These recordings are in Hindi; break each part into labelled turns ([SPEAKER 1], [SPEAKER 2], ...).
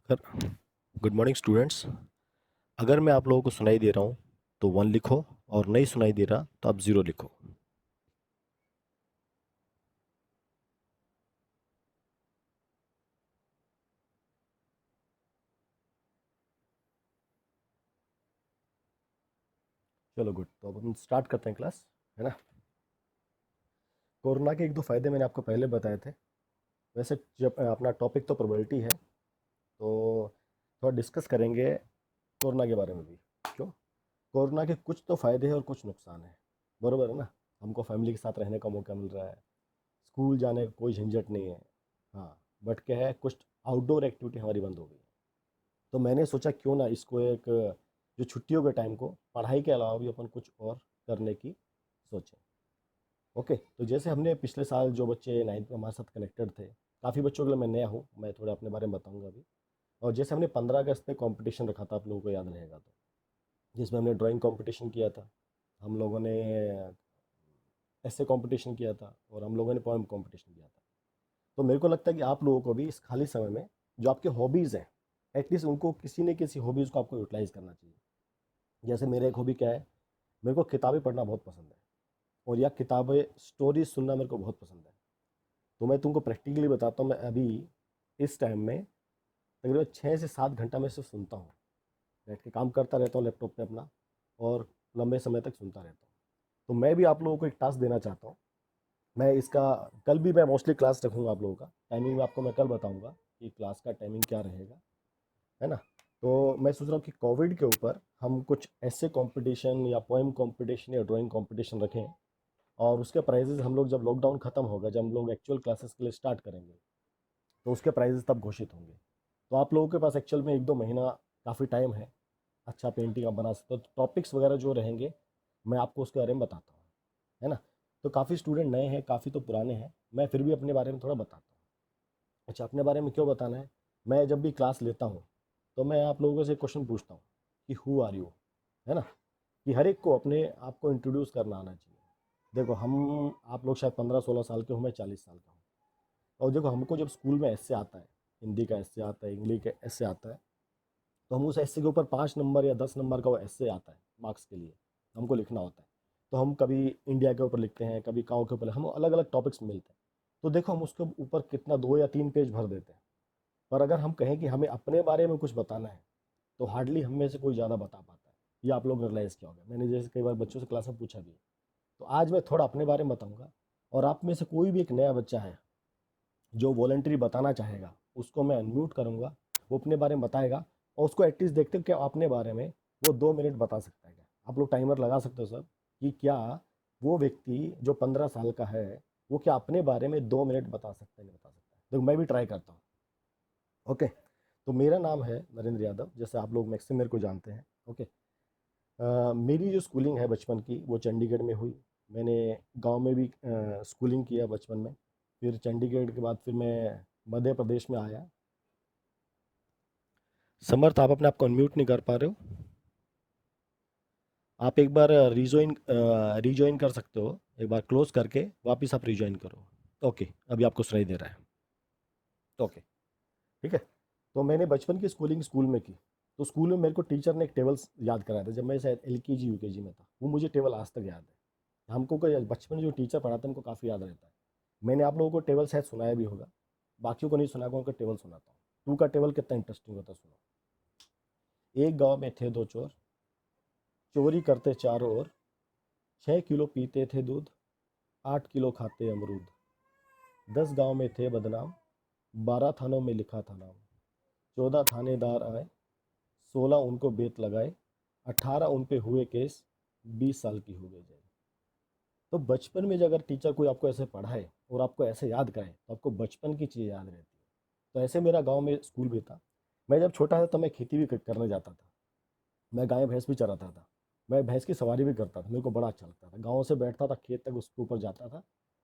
[SPEAKER 1] अगर गुड मॉर्निंग स्टूडेंट्स। अगर मैं आप लोगों को सुनाई दे रहा हूँ तो 1 लिखो, और नहीं सुनाई दे रहा तो आप 0 लिखो। चलो गुड, तो अब हम स्टार्ट करते हैं क्लास, है ना। कोरोना के 1-2 फायदे मैंने आपको पहले बताए थे। वैसे जब अपना टॉपिक तो प्रोबेबिलिटी है, तो थोड़ा डिस्कस करेंगे कोरोना के बारे में भी। क्यों? कोरोना के कुछ तो फायदे हैं और कुछ नुकसान है, बरोबर है ना। हमको फैमिली के साथ रहने का मौका मिल रहा है, स्कूल जाने का कोई झंझट नहीं है। हाँ, बट क्या है, कुछ आउटडोर एक्टिविटी हमारी बंद हो गई है। तो मैंने सोचा क्यों ना इसको एक, जो छुट्टियों के टाइम को पढ़ाई के अलावा भी अपन कुछ और करने की सोचें। ओके, तो जैसे हमने पिछले साल जो बच्चे 9th में हमारे साथ कनेक्टेड थे, काफ़ी बच्चों के लिए मैं नया हूँ, मैं थोड़ा अपने बारे में बताऊँगा अभी। और जैसे हमने 15 अगस्त पे कंपटीशन रखा था, आप लोगों को याद रहेगा तो, जिसमें हमने ड्राइंग कंपटीशन किया था, हम लोगों ने ऐसे कंपटीशन किया था, और हम लोगों ने पोएम कंपटीशन किया था। तो मेरे को लगता है कि आप लोगों को भी इस खाली समय में जो आपके हॉबीज़ हैं, एटलीस्ट उनको किसी न किसी हॉबीज़ को आपको यूटिलाइज़ करना चाहिए। जैसे मेरा एक हॉबी क्या है, मेरे को किताबें पढ़ना बहुत पसंद है, और या किताबें स्टोरीज सुनना मेरे को बहुत पसंद है। तो मैं तुमको प्रैक्टिकली बताता हूँ, मैं अभी इस टाइम में तकरीबन 6 से 7 घंटा मैं सिर्फ सुनता हूँ, बैठ के काम करता रहता हूँ लैपटॉप पे अपना, और लंबे समय तक सुनता रहता हूँ। तो मैं भी आप लोगों को एक टास्क देना चाहता हूँ। मैं इसका कल भी मैं मोस्टली क्लास रखूँगा आप लोगों का, टाइमिंग में आपको मैं कल बताऊँगा कि क्लास का टाइमिंग क्या रहेगा, है ना। तो मैं सोच रहा हूँ कि कोविड के ऊपर हम कुछ ऐसे कंपटीशन या पोएम कंपटीशन या ड्राइंग कंपटीशन रखें, और उसके प्राइजेज हम लोग जब लॉकडाउन खत्म होगा, जब हम लोग एक्चुअल क्लासेस के लिए स्टार्ट करेंगे, तो उसके प्राइजेज तब घोषित होंगे। तो आप लोगों के पास एक्चुअल में 1-2 महीना काफ़ी टाइम है, अच्छा पेंटिंग आप बना सकते हो। तो टॉपिक्स वगैरह जो रहेंगे, मैं आपको उसके बारे में बताता हूँ, है ना। तो काफ़ी स्टूडेंट नए हैं, काफ़ी तो पुराने हैं, मैं फिर भी अपने बारे में थोड़ा बताता हूँ। अच्छा, अपने बारे में क्यों बताना है, मैं जब भी क्लास लेता हूँ तो मैं आप लोगों से क्वेश्चन पूछता हूँ कि हु आर यू, है ना। कि हर एक को अपने आप को इंट्रोड्यूस करना आना चाहिए। देखो, हम आप लोग शायद 15-16 साल के हो, मैं 40 साल का हूँ। और देखो, हमको जब स्कूल में एस्से आता है, हिंदी का एस्से आता है, इंग्लिश का एस्से आता है, तो हम उस एस्से के ऊपर 5 नंबर या 10 नंबर का वो एस्से आता है मार्क्स के लिए, हमको लिखना होता है। तो हम कभी इंडिया के ऊपर लिखते हैं, कभी काउ के ऊपर, हम अलग अलग टॉपिक्स मिलते हैं। तो देखो, हम उसके ऊपर कितना 2 या 3 पेज भर देते हैं। पर अगर हम कहें कि हमें अपने बारे में कुछ बताना है, तो हार्डली हम में से कोई ज़्यादा बता पाता है। ये आप लोग रियलाइज़ किया होगा, मैंने जैसे कई बार बच्चों से क्लास में पूछा भी है। तो आज मैं थोड़ा अपने बारे में बताऊंगा, और आप में से कोई भी एक नया बच्चा है जो वॉलंटरी बताना चाहेगा, उसको मैं अनम्यूट करूंगा, वो अपने बारे में बताएगा, और उसको एटलीस्ट देखते हैं कि अपने बारे में वो 2 मिनट बता सकता है क्या। आप लोग टाइमर लगा सकते हो सर, कि क्या वो व्यक्ति जो 15 साल का है, वो क्या अपने बारे में 2 मिनट बता सकता है, नहीं बता सकता है। देखो, मैं भी ट्राई करता हूँ। ओके, तो मेरा नाम है नरेंद्र यादव, जैसे आप लोग मैक्सिमम मेरे को जानते हैं। ओके, मेरी जो स्कूलिंग है बचपन की, वो चंडीगढ़ में हुई। मैंने गांव में भी स्कूलिंग किया बचपन में। फिर चंडीगढ़ के बाद फिर मैं मध्य प्रदेश में आया। समर्थ, आप अपने आप को अनम्यूट नहीं कर पा रहे हो। आप एक बार रिजॉइन रिजॉइन कर सकते हो, एक बार क्लोज करके वापस आप रिजॉइन करो। ओके, अभी आपको सुनाई दे रहा है। ओके, ठीक है। तो मैंने बचपन की स्कूलिंग स्कूल में की। तो स्कूल में मेरे को टीचर ने एक टेबल याद कराया था, जब मैं शायद LKG UKG में था। वो मुझे टेबल आज तक याद है। हमको कोई बचपन में जो टीचर पढ़ाते हैं, हमको काफ़ी याद रहता है। मैंने आप लोगों को टेबल शायद सुनाया भी होगा, बाकियों को नहीं सुना होगा, उनका टेबल सुनाता हूँ। टू का टेबल कितना इंटरेस्टिंग होता है, सुनो। एक गांव में थे दो चोर, चोरी करते चारों ओर, 6 किलो पीते थे दूध, 8 किलो खाते अमरूद। 10 गांव में थे बदनाम, 12 थानों में लिखा था नाम। 14 थानेदार आए, 16 उनको बेत लगाए, 18 उन पे हुए केस, 20 साल की हो गई जेल। तो बचपन में जो अगर टीचर कोई आपको ऐसे पढ़ाए और आपको ऐसे याद कराए तो आपको बचपन की चीज़ याद रहती है। तो ऐसे मेरा गांव में स्कूल भी था। मैं जब छोटा था तो मैं खेती भी करने जाता था। मैं गाय भैंस भी चराता था। मैं भैंस की सवारी भी करता था, मेरे को बड़ा अच्छा लगता था। गाँव से बैठता था खेत तक, उसके ऊपर जाता था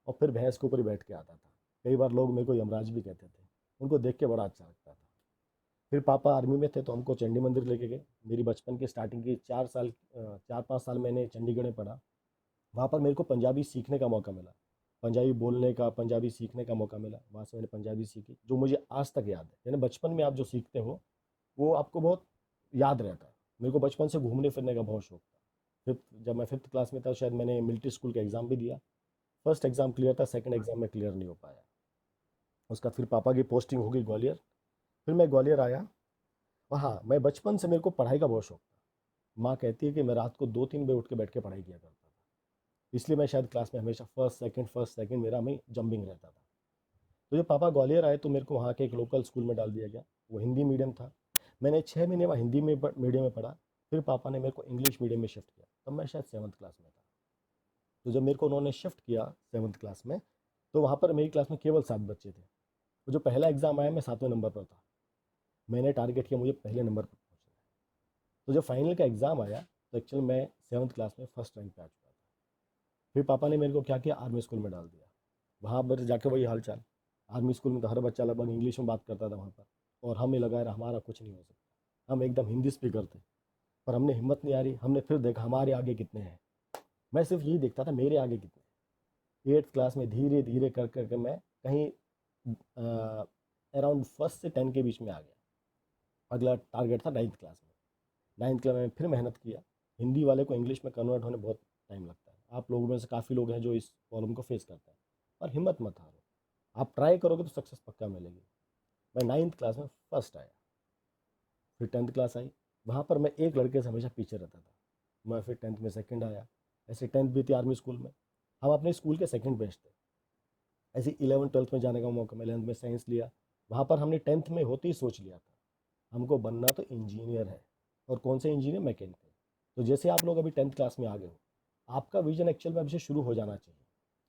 [SPEAKER 1] और फिर भैंस के ऊपर ही बैठ के आता था। कई बार लोग मेरे को यमराज भी कहते थे। उनको देख के बड़ा अच्छा लगता था। फिर पापा आर्मी में थे तो हमको चंडी मंदिर लेके गए। मेरी बचपन की स्टार्टिंग की 4-5 साल मैंने चंडीगढ़ में पढ़ा। वहाँ पर मेरे को पंजाबी सीखने का मौका मिला, पंजाबी बोलने का, पंजाबी सीखने का मौका मिला। वहाँ से मैंने पंजाबी सीखी, जो मुझे आज तक याद है। यानी बचपन में आप जो सीखते हो वो आपको बहुत याद रहता है। मेरे को बचपन से घूमने फिरने का बहुत शौक था। जब मैं 5th क्लास में था शायद मैंने मिलिट्री स्कूल का एग्ज़ाम भी दिया। फर्स्ट एग्ज़ाम क्लियर था, सेकंड एग्ज़ाम में क्लियर नहीं हो पाया। उसका फिर पापा की पोस्टिंग हो गई ग्वालियर। फिर मैं ग्वालियर आया। और हाँ, मैं बचपन से मेरे को पढ़ाई का बहुत शौक था। माँ कहती है कि मैं रात को 2-3 बजे उठ के बैठ के पढ़ाई किया करता था। इसलिए मैं शायद क्लास में हमेशा फर्स्ट सेकंड मेरा में जंपिंग रहता था। तो जब पापा ग्वालियर आए तो मेरे को वहाँ के एक लोकल स्कूल में डाल दिया गया। वो हिंदी मीडियम था। मैंने 6 महीने वहाँ हिंदी में मीडियम में पढ़ा। फिर पापा ने मेरे को इंग्लिश मीडियम में शिफ्ट किया, तब मैं शायद 7th क्लास में था। तो जब मेरे को उन्होंने शिफ्ट किया 7th क्लास में, तो वहाँ पर मेरी क्लास में केवल 7 बच्चे थे। तो जो पहला एग्ज़ाम आया मैं 7वें नंबर पर था। मैंने टारगेट किया मुझे पहले नंबर पर पहुँचना है। तो जब फाइनल का एग्ज़ाम आया तो एक्चुअली मैं 7th क्लास में फर्स्ट रैंक पे आ चुका था। फिर पापा ने मेरे को क्या किया, आर्मी स्कूल में डाल दिया। वहाँ पर जाके वही हाल चाल। आर्मी स्कूल में तो हर बच्चा लगभग इंग्लिश में बात करता था वहाँ पर। और हमें लगा यार हमारा कुछ नहीं हो सकता, हम एकदम हिंदी स्पीकर थे। पर हमने हिम्मत नहीं हारी, हमने फिर देखा हमारे आगे कितने हैं। मैं सिर्फ यही देखता था मेरे आगे कितने हैं। 8th क्लास में धीरे धीरे कर करके मैं कहीं अराउंड फर्स्ट से 10 के बीच में आ गया। अगला टारगेट था 9th क्लास में। 9th क्लास में फिर मेहनत किया। हिंदी वाले को इंग्लिश में कन्वर्ट होने बहुत टाइम लगता है। आप लोगों में से काफ़ी लोग हैं जो इस प्रॉब्लम को फेस करते हैं। पर हिम्मत मत हारो, आप ट्राई करोगे तो सक्सेस पक्का मिलेगी। मैं 9th क्लास में फर्स्ट आया। फिर 10th क्लास आई। वहाँ पर मैं एक लड़के से हमेशा पीछे रहता था। मैं फिर 10th में सेकंड आया। ऐसे 10th भी थी आर्मी स्कूल में। हम अपने स्कूल के सेकंड बेंच थे। ऐसे 11th 12th में जाने का मौका मिला, 11th में साइंस लिया। वहाँ पर हमने 10th में होते ही सोच लिया था हमको बनना तो इंजीनियर है। और कौन से इंजीनियर, मैकेनिकल। तो जैसे आप लोग अभी 10th क्लास में आ गए हो, आपका विजन एक्चुअल में अभी से शुरू हो जाना चाहिए।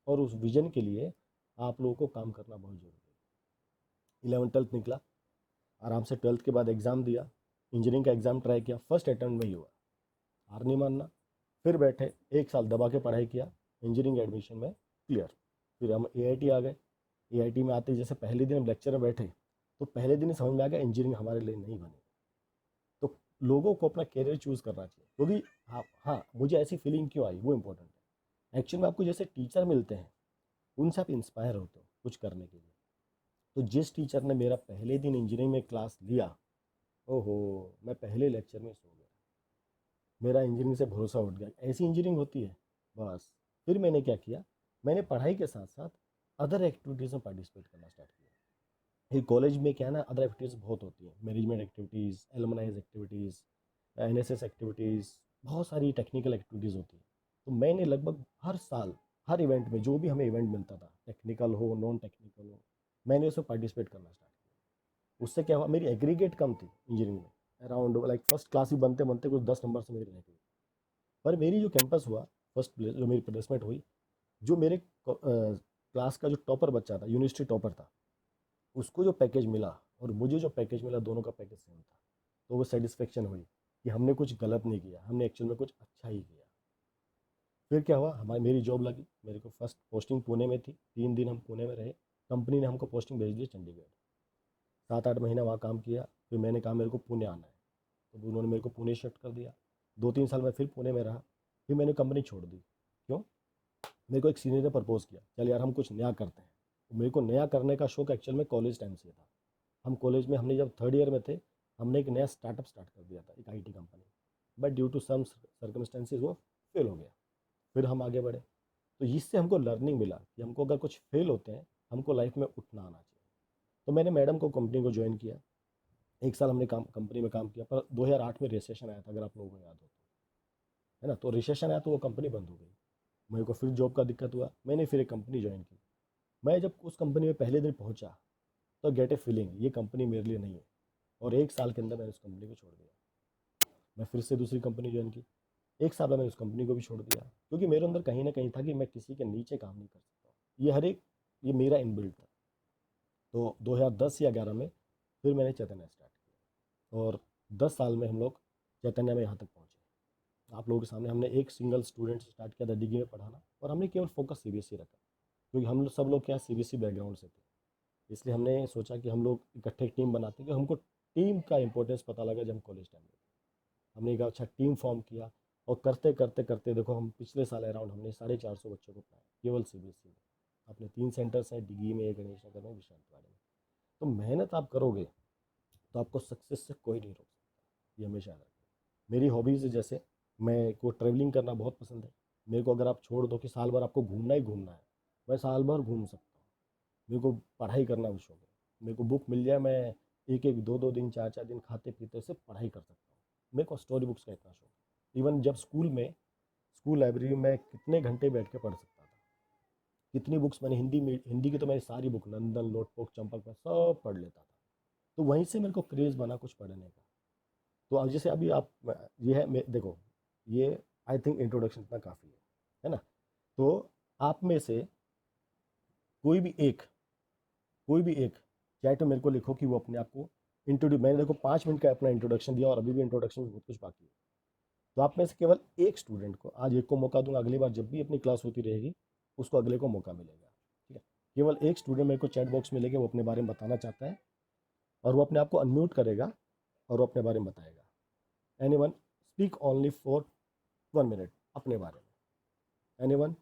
[SPEAKER 1] और उस विजन के लिए आप लोगों को काम करना बहुत ज़रूरी है। 11th 12th निकला, आराम से 12th के बाद एग्ज़ाम दिया। इंजीनियरिंग का एग्ज़ाम ट्राई किया, फर्स्ट अटेम्प्ट में ही हुआ। हार नहीं मानना। फिर बैठे 1 साल दबा के पढ़ाई किया, इंजीनियरिंग एडमिशन में क्लियर। फिर हम एआईटी आ गए। एआईटी में आते ही जैसे पहले दिन हम लेक्चर में बैठे तो पहले दिन ही समझ में आ गया इंजीनियरिंग हमारे लिए नहीं बनी। तो लोगों को अपना करियर चूज़ करना चाहिए, क्योंकि हाँ हाँ, मुझे ऐसी फीलिंग क्यों आई वो इंपॉर्टेंट है। एक्चुअल में आपको जैसे टीचर मिलते हैं उनसे आप इंस्पायर होते हो कुछ करने के लिए। तो जिस टीचर ने मेरा पहले दिन इंजीनियरिंग में क्लास लिया, ओहो, मैं पहले लेक्चर में सो गया। मेरा इंजीनियरिंग से भरोसा उठ गया, ऐसी इंजीनियरिंग होती है। बस फिर मैंने क्या किया, मैंने पढ़ाई के साथ साथ अदर एक्टिविटीज़ में पार्टिसिपेट करना स्टार्ट किया। ये कॉलेज में क्या है ना, अदर एक्टिविटीज़ बहुत होती हैं, management activities, एलुमनाइज activities, NSS activities, बहुत सारी टेक्निकल एक्टिविटीज़ होती हैं। तो मैंने लगभग हर साल हर इवेंट में, जो भी हमें इवेंट मिलता था, टेक्निकल हो नॉन टेक्निकल हो, मैंने उसमें पार्टिसिपेट करना स्टार्ट किया। उससे क्या हुआ, मेरी एग्रीगेट कम थी इंजीनियरिंग में, अराउंड लाइक फर्स्ट क्लास ही बनते बनते कुछ 10 नंबर से मेरी रह गई। पर मेरी जो कैंपस हुआ, फर्स्ट प्लेस जो मेरी प्लेसमेंट हुई, जो मेरे क्लास का जो टॉपर बच्चा था, यूनिवर्सिटी टॉपर था, उसको जो पैकेज मिला और मुझे जो पैकेज मिला, दोनों का पैकेज सेम था। तो वो सेटिस्फेक्शन हुई कि हमने कुछ गलत नहीं किया, हमने एक्चुअल में कुछ अच्छा ही किया। फिर क्या हुआ, हमारी मेरी जॉब लगी। मेरे को फर्स्ट पोस्टिंग पुणे में थी, 3 दिन हम पुणे में रहे। कंपनी ने हमको पोस्टिंग भेज दी चंडीगढ़। 7-8 महीना वहाँ काम किया। फिर मैंने कहा मेरे को पुणे आना है, तो उन्होंने मेरे को पुणे शिफ्ट कर दिया। 2-3 साल मैं फिर पुणे में रहा। फिर मैंने कंपनी छोड़ दी। क्यों, मेरे को एक सीनियर ने प्रपोज किया, चल यार हम कुछ नया करते हैं। तो मेरे को नया करने का शौक एक्चुअल में कॉलेज टाइम से था। हम कॉलेज में, हमने जब थर्ड ईयर में थे, हमने एक नया स्टार्टअप स्टार्ट कर दिया था, एक IT company. But due to some circumstances वो फेल हो गया। फिर हम आगे बढ़े। तो इससे हमको लर्निंग मिला कि हमको अगर कुछ फेल होते हैं, हमको लाइफ में उठना आना चाहिए। तो मैंने मैडम को कंपनी को ज्वाइन किया। 1 साल हमने कंपनी में काम किया, पर 2008 में रिसेशन आया था, अगर आप लोगों को याद हो तो, है ना। तो रिसेशन आया तो वो कंपनी बंद हो गई। मेरे को फिर जॉब का दिक्कत हुआ, मैंने फिर एक कंपनी ज्वाइन की। मैं जब उस कंपनी में पहले दिन पहुंचा तो गेट ए फीलिंग, ये कंपनी मेरे लिए नहीं है। और 1 साल के अंदर मैंने उस कंपनी को छोड़ दिया। मैं फिर से दूसरी कंपनी ज्वाइन की। 1 साल बाद मैंने उस कंपनी को भी छोड़ दिया, क्योंकि मेरे अंदर कहीं ना कहीं था कि मैं किसी के नीचे काम नहीं कर सकता हूँ। ये हर एक, ये मेरा इनबिल्ट था। तो 2010 या 11 में फिर मैंने चैतन्य स्टार्ट किया, और 10 साल में हम लोग चैतन्य में यहाँ तक पहुँचे। आप लोगों के सामने हमने एक सिंगल स्टूडेंट से स्टार्ट किया था डिग्री में पढ़ाना, और हमने केवल फोकस सीबीएसई रखा, क्योंकि हम लोग सब लोग क्या सीबीएसई बैकग्राउंड से थे। इसलिए हमने सोचा कि हम लोग इकट्ठे टीम बनाते हैं, कि हमको टीम का इंपॉर्टेंस पता लगा जब हम कॉलेज टाइम में थे। हमने एक अच्छा टीम फॉर्म किया, और करते करते करते देखो, हम पिछले साल अराउंड हमने 450 बच्चों को पढ़ाया केवल सीबीएसई में। अपने 3 सेंटर्स हैं, डिगी में, गणेश नगर में, विशांतवाड़ी में। तो मेहनत आप करोगे तो आपको सक्सेस से कोई नहीं रोक सकता, ये हमेशा याद रखना। मेरी हॉबीज़ है, जैसे मैं को ट्रैवलिंग करना बहुत पसंद है। मेरे को अगर आप छोड़ दो कि साल भर आपको घूमना ही घूमना है, मैं साल भर घूम सकता हूँ। मेरे को पढ़ाई करना भी शौक है। मेरे को बुक मिल जाए, मैं एक एक दो दो दिन, चार चार दिन खाते पीते से पढ़ाई कर सकता हूँ। मेरे को स्टोरी बुक्स का इतना शौक है। इवन जब स्कूल में, स्कूल लाइब्रेरी में कितने घंटे बैठ के पढ़ सकता था। कितनी बुक्स मैंने हिंदी में, हिंदी की तो मैंने सारी बुक, नंदन, नोटबुक, चंपक, मैं सब पढ़ लेता था। तो वहीं से मेरे को क्रेज़ बना कुछ पढ़ने का। तो अब जैसे अभी आप, ये है देखो, ये आई थिंक इंट्रोडक्शन इतना काफ़ी है ना। तो आप में से कोई भी एक, कोई भी एक चैट में मेरे को लिखो कि वो अपने आप को इंट्रोड्यूस, मैंने देखो 5 मिनट का अपना इंट्रोडक्शन दिया, और अभी भी इंट्रोडक्शन में बहुत कुछ बाकी है। तो आप में से केवल एक स्टूडेंट को, आज एक को मौका दूंगा, अगली बार जब भी अपनी क्लास होती रहेगी उसको अगले को मौका मिलेगा, ठीक है। केवल एक स्टूडेंट मेरे को चैट बॉक्स में लेके वो अपने बारे में बताना चाहता है, और वो अपने आप को अनम्यूट करेगा और वो अपने बारे में बताएगा। Any one, speak only for 1 minute अपने बारे में। एनी वन,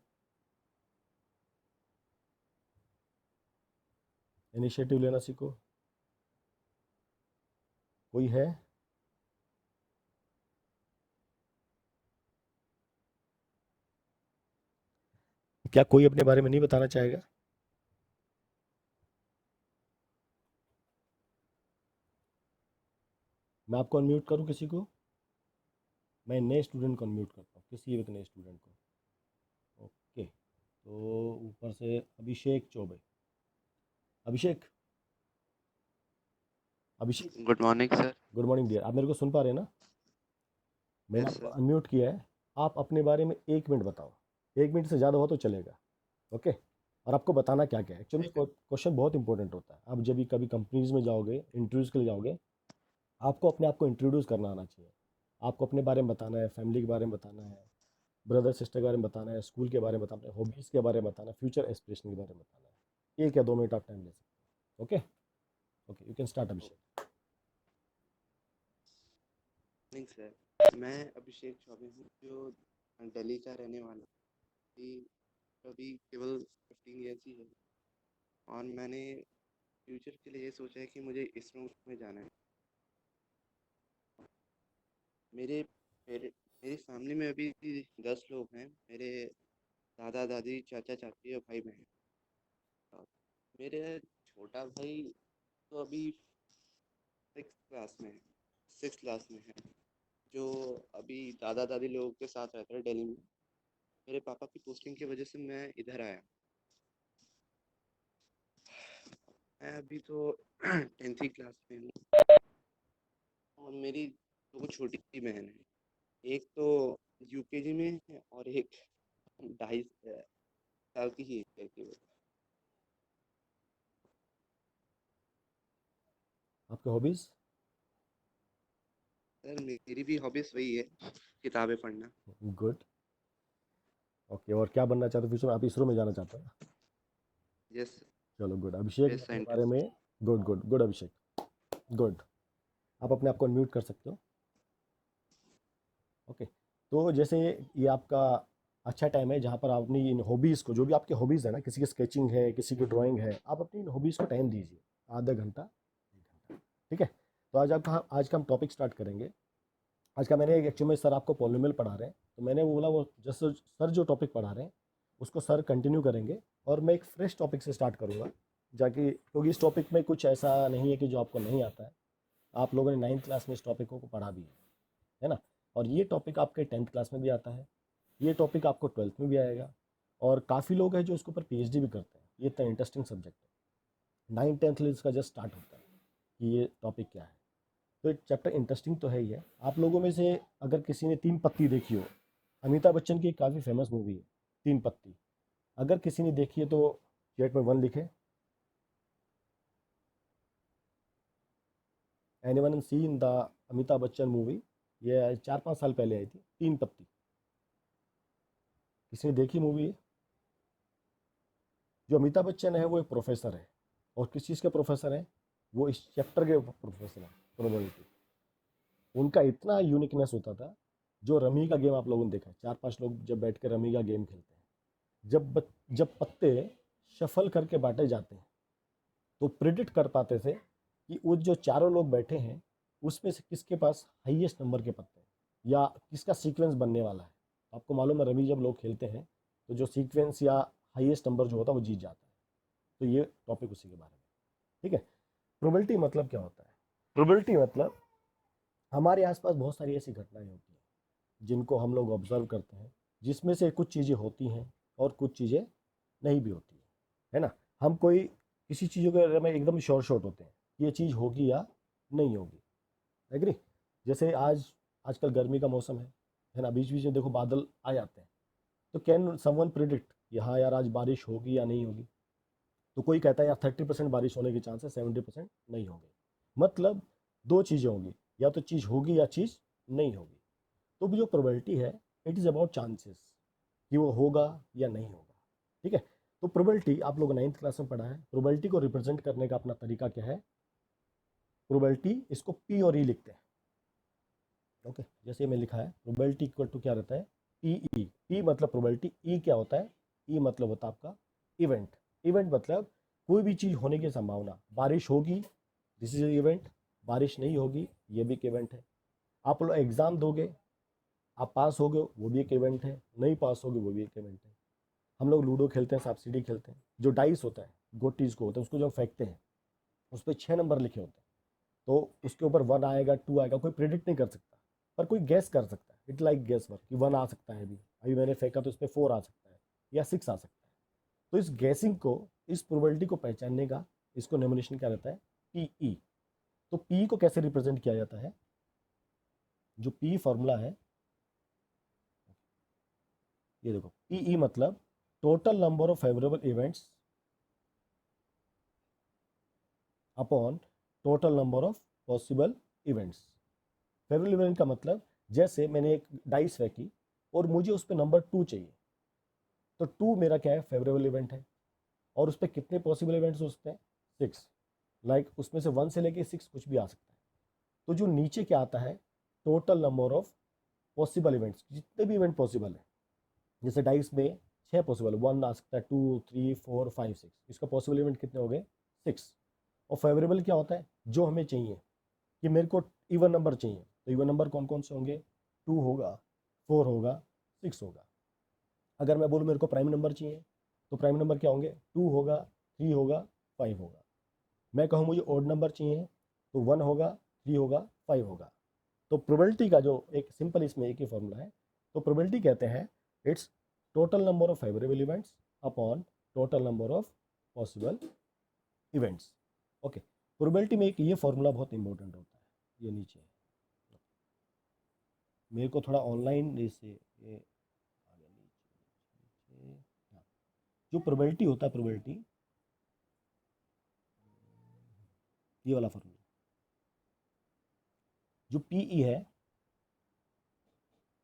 [SPEAKER 1] इनिशिएटिव लेना सीखो। कोई है? क्या कोई अपने बारे में नहीं बताना चाहेगा? मैं आपको अनम्यूट करूं किसी को? मैं नए स्टूडेंट को अनम्यूट करता हूँ, किसी एक नए स्टूडेंट को। ओके, तो ऊपर से Abhishek Choubey. Abhishek, Abhishek,
[SPEAKER 2] good morning sir.
[SPEAKER 1] Good morning dear. आप मेरे को सुन पा रहे हैं ना? मैंने
[SPEAKER 2] यस
[SPEAKER 1] आपको
[SPEAKER 2] सर।
[SPEAKER 1] अनम्यूट किया है। आप अपने बारे में 1 मिनट बताओ। 1 मिनट से ज़्यादा हो तो चलेगा। ओके। और आपको बताना क्या क्या है, एक्चुअली
[SPEAKER 2] ठीक है।
[SPEAKER 1] क्वेश्चन बहुत इंपॉर्टेंट होता है। आप जब भी कभी कंपनीज में जाओगे, इंटरव्यूज़ के लिए जाओगे, आपको अपने आप को इंट्रोड्यूस करना आना चाहिए। आपको अपने बारे में बताना है, फैमिली के बारे में बताना है, ब्रदर सिस्टर के बारे में बताना है, स्कूल के बारे में बताना है, हॉबीज़ के बारे में बताना है, फ्यूचर एस्पिरेशन के बारे में बताना है। 1 या 2 मिनट आप टाइम ले सकते हो। Okay. Okay, you can start Abhishek.
[SPEAKER 2] Morning sir, मैं अभिषेक चौबे हूँ, जो दिल्ली का रहने वाला हूँ। अभी अभी केवल 15 ईयर्स ही है, और मैंने फ्यूचर के लिए ये सोचा है कि मुझे इसरो में जाना है। मेरे मेरे मेरी फैमिली में अभी 10 लोग हैं। मेरे दादा दादी, चाचा चाची और भाई बहन। और मेरे छोटा भाई तो अभी 6 क्लास में है, 6 क्लास में है, जो अभी दादा दादी लोगों के साथ रहता है दिल्ली में। मेरे पापा की पोस्टिंग की वजह से मैं इधर आया। मैं अभी तो 10th क्लास में हूँ, और मेरी 2 छोटी बहन है। एक तो यूकेजी में है, और एक 2.5 साल की ही है केवल।
[SPEAKER 1] आपके हॉबीज़?
[SPEAKER 2] सर, मेरी भी हॉबीज वही है, किताबें पढ़ना।
[SPEAKER 1] गुड। ओके, और क्या बनना चाहते हो फ्यूचर में? आप इसरो में जाना चाहते हो?
[SPEAKER 2] यस।
[SPEAKER 1] चलो गुड। अभिषेक ने
[SPEAKER 2] स्पेस
[SPEAKER 1] अपने बारे में,
[SPEAKER 2] साइंटिस्ट।
[SPEAKER 1] गुड गुड गुड अभिषेक, गुड। आप अपने आप को अनम्यूट कर सकते हो। ओके। तो जैसे ये आपका अच्छा टाइम है जहाँ पर आप अपनी इन हॉबीज़ को, जो भी आपकी हॉबीज़ है ना, किसी की स्केचिंग है, किसी की ड्राइंग है, आप अपनी इन हॉबीज़ को टाइम दीजिए। आधा घंटा, 1 घंटा, ठीक है। तो आज का हम टॉपिक स्टार्ट करेंगे। आज का मैंने एक्चुअली में, सर आपको पॉलिनोमियल पढ़ा रहे हैं, तो मैंने वो बोला, वो जैसे सर जो टॉपिक पढ़ा रहे हैं उसको सर कंटिन्यू करेंगे, और मैं एक फ्रेश टॉपिक से स्टार्ट करूँगा, जाकि क्योंकि इस टॉपिक में कुछ ऐसा नहीं है कि जो आपको नहीं आता है। आप लोगों ने 9th क्लास में इस टॉपिकों को पढ़ा भी है ना। और ये टॉपिक आपके 10th क्लास में भी आता है, ये टॉपिक आपको 12th में भी आएगा, और काफ़ी लोग हैं जो इसके ऊपर पीएचडी भी करते हैं। ये इतना इंटरेस्टिंग सब्जेक्ट है। 9th 10th इसका जस्ट स्टार्ट होता है कि ये टॉपिक क्या है। तो ये चैप्टर इंटरेस्टिंग तो है ही है। आप लोगों में से अगर किसी ने 3 पत्ती देखी हो, अमिताभ बच्चन की काफ़ी फेमस मूवी है 3 पत्ती, अगर किसी ने देखी है तो चैट में 1 लिखे। Anyone seen the Amitabh Bachchan movie? ये 4 5 साल पहले आई थी, 3 पत्ती। किसी ने देखी मूवी? जो अमिताभ बच्चन है वो एक प्रोफेसर है, और किस चीज़ के प्रोफेसर हैं? वो इस चैप्टर के प्रोफेसर हैं, प्रोबेबिलिटी। उनका इतना यूनिकनेस होता था। जो रमी का गेम आप लोगों ने देखा है, 4 5 लोग जब बैठ के रमी का गेम खेलते हैं, जब पत्ते शफल करके बांटे जाते हैं तो प्रिडिक्ट कर पाते थे कि वो जो चारों लोग बैठे हैं उसमें से किसके पास हाईएस्ट नंबर के पत्ते हैं, या किसका सीक्वेंस बनने वाला है। आपको मालूम है रमी जब लोग खेलते हैं तो जो सीक्वेंस या हाईएस्ट नंबर जो होता है वो जीत जाता है। तो ये टॉपिक उसी के बारे में। ठीक है। प्रोबेबिलिटी मतलब क्या होता है? प्रोबेबिलिटी मतलब हमारे आसपास बहुत सारी ऐसी घटनाएं होती हैं जिनको हम लोग ऑब्जर्व करते हैं, जिसमें से कुछ चीज़ें होती हैं और कुछ चीज़ें नहीं भी होती है ना। हम कोई किसी चीज़ों के बारे में एकदम श्योर शॉट होते हैं कि ये चीज़ होगी या नहीं होगी। एग्री? जैसे आजकल गर्मी का मौसम है ना, बीच बीच में देखो बादल आ जाते हैं। तो कैन समवन प्रिडिक्ट कि हाँ यार आज बारिश होगी या नहीं होगी? तो कोई कहता है यार 30% बारिश होने के चांस है, 70% नहीं होंगे। मतलब दो चीज़ें होंगी, या तो चीज़ होगी या चीज़ नहीं होगी। तो जो प्रोबेबिलिटी है, इट इज़ अबाउट चांसेस कि वो होगा या नहीं होगा। ठीक है। तो प्रोबेबिलिटी आप लोग 9th क्लास में पढ़ा है। प्रोबेबिलिटी को रिप्रेजेंट करने का अपना तरीका क्या है? प्रोबेबिलिटी इसको पी और ई लिखते हैं। ओके, जैसे मैं लिखा है प्रोबेबिलिटी इक्वल टू क्या रहता है? P E. पी मतलब प्रोबेबिलिटी, ई क्या होता है? ई मतलब होता है आपका इवेंट। इवेंट मतलब कोई भी चीज़ होने की संभावना। बारिश होगी, दिस इज इवेंट। बारिश नहीं होगी, ये भी एक इवेंट है। आप लोग एग्जाम दोगे, आप पास होगे, वो भी एक इवेंट है। नहीं पास होगे, वो भी एक इवेंट है। हम लोग लूडो खेलते हैं, सांप सीढ़ी खेलते हैं, जो डाइस होता है, गोटीज को होता है, उसको जब फेंकते हैं उस पर 6 नंबर लिखे होते हैं। तो उसके ऊपर 1 आएगा, 2 आएगा, कोई प्रिडिक्ट नहीं कर सकता, पर कोई गैस कर सकता है। इट लाइक गैस वर्क कि 1 आ सकता है। अभी मैंने फेंका तो इस पर 4 आ सकता है या 6 आ सकता है। तो इस गैसिंग को, इस प्रोबेबिलिटी को पहचानने का इसको नोमिनेशन क्या रहता है? पीई। तो पी को कैसे रिप्रेजेंट किया जाता है? जो पी फॉर्मूला है, ये देखो, पीई मतलब total number of favourable events upon total number of possible events. Favourable event का मतलब, जैसे मैंने एक डाइस फेंकी और मुझे उस पर नंबर 2 चाहिए, तो 2 मेरा क्या है? फेवरेबल इवेंट है। और उस पर कितने पॉसिबल इवेंट्स हो सकते हैं? 6। लाइक उसमें से 1 से लेके 6 कुछ भी आ सकता है। तो जो नीचे क्या आता है? Total number of possible events, जितने भी इवेंट पॉसिबल है। जैसे डाइस में 6 पॉसिबल, 1 आ सकता है, 2 3 4 5 6, इसका पॉसिबल इवेंट कितने हो गए? 6। और फेवरेबल क्या होता है? जो हमें चाहिए कि मेरे को इवन नंबर चाहिए, तो इवन नंबर कौन कौन से होंगे? 2 होगा, 4 होगा, 6 होगा। अगर मैं बोलूँ मेरे को प्राइम नंबर चाहिए, तो प्राइम नंबर क्या होंगे? 2 होगा, 3 होगा, 5 होगा। मैं कहूँ मुझे ओड नंबर चाहिए, तो 1 होगा, 3 होगा, 5 होगा। तो प्रोबेबिलिटी का जो एक सिंपल इसमें एक ही फॉर्मूला है। तो प्रोबेबिलिटी कहते हैं it's total number of favourable events upon total number of possible events. Okay. Probability में एक ये फॉर्मूला बहुत इंपॉर्टेंट होता है, ये नीचे है। मेरे को थोड़ा ऑनलाइन जैसे ये आगे नीचे, हाँ। जो प्रोबेबिलिटी होता है, प्रोबेबिलिटी, ये वाला फॉर्मूला, जो पीई है,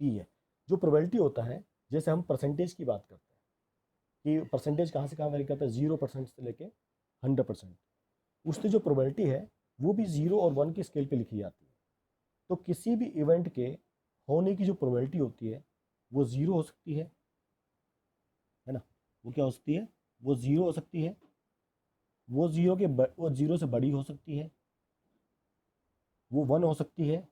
[SPEAKER 1] पी है, जो प्रोबेबिलिटी होता है, जैसे हम परसेंटेज की बात करते हैं कि परसेंटेज कहाँ से कहाँ वेरी करता है, 0% से लेके 100%। उससे जो प्रोबेबिलिटी है वो भी 0 और 1 की स्केल पे लिखी जाती है। तो किसी भी इवेंट के होने की जो प्रोबेबिलिटी होती है वो 0 हो सकती है ना। वो क्या हो सकती है? वो 0 हो सकती है, वो 0 से बड़ी हो सकती है, वो 1 हो सकती है,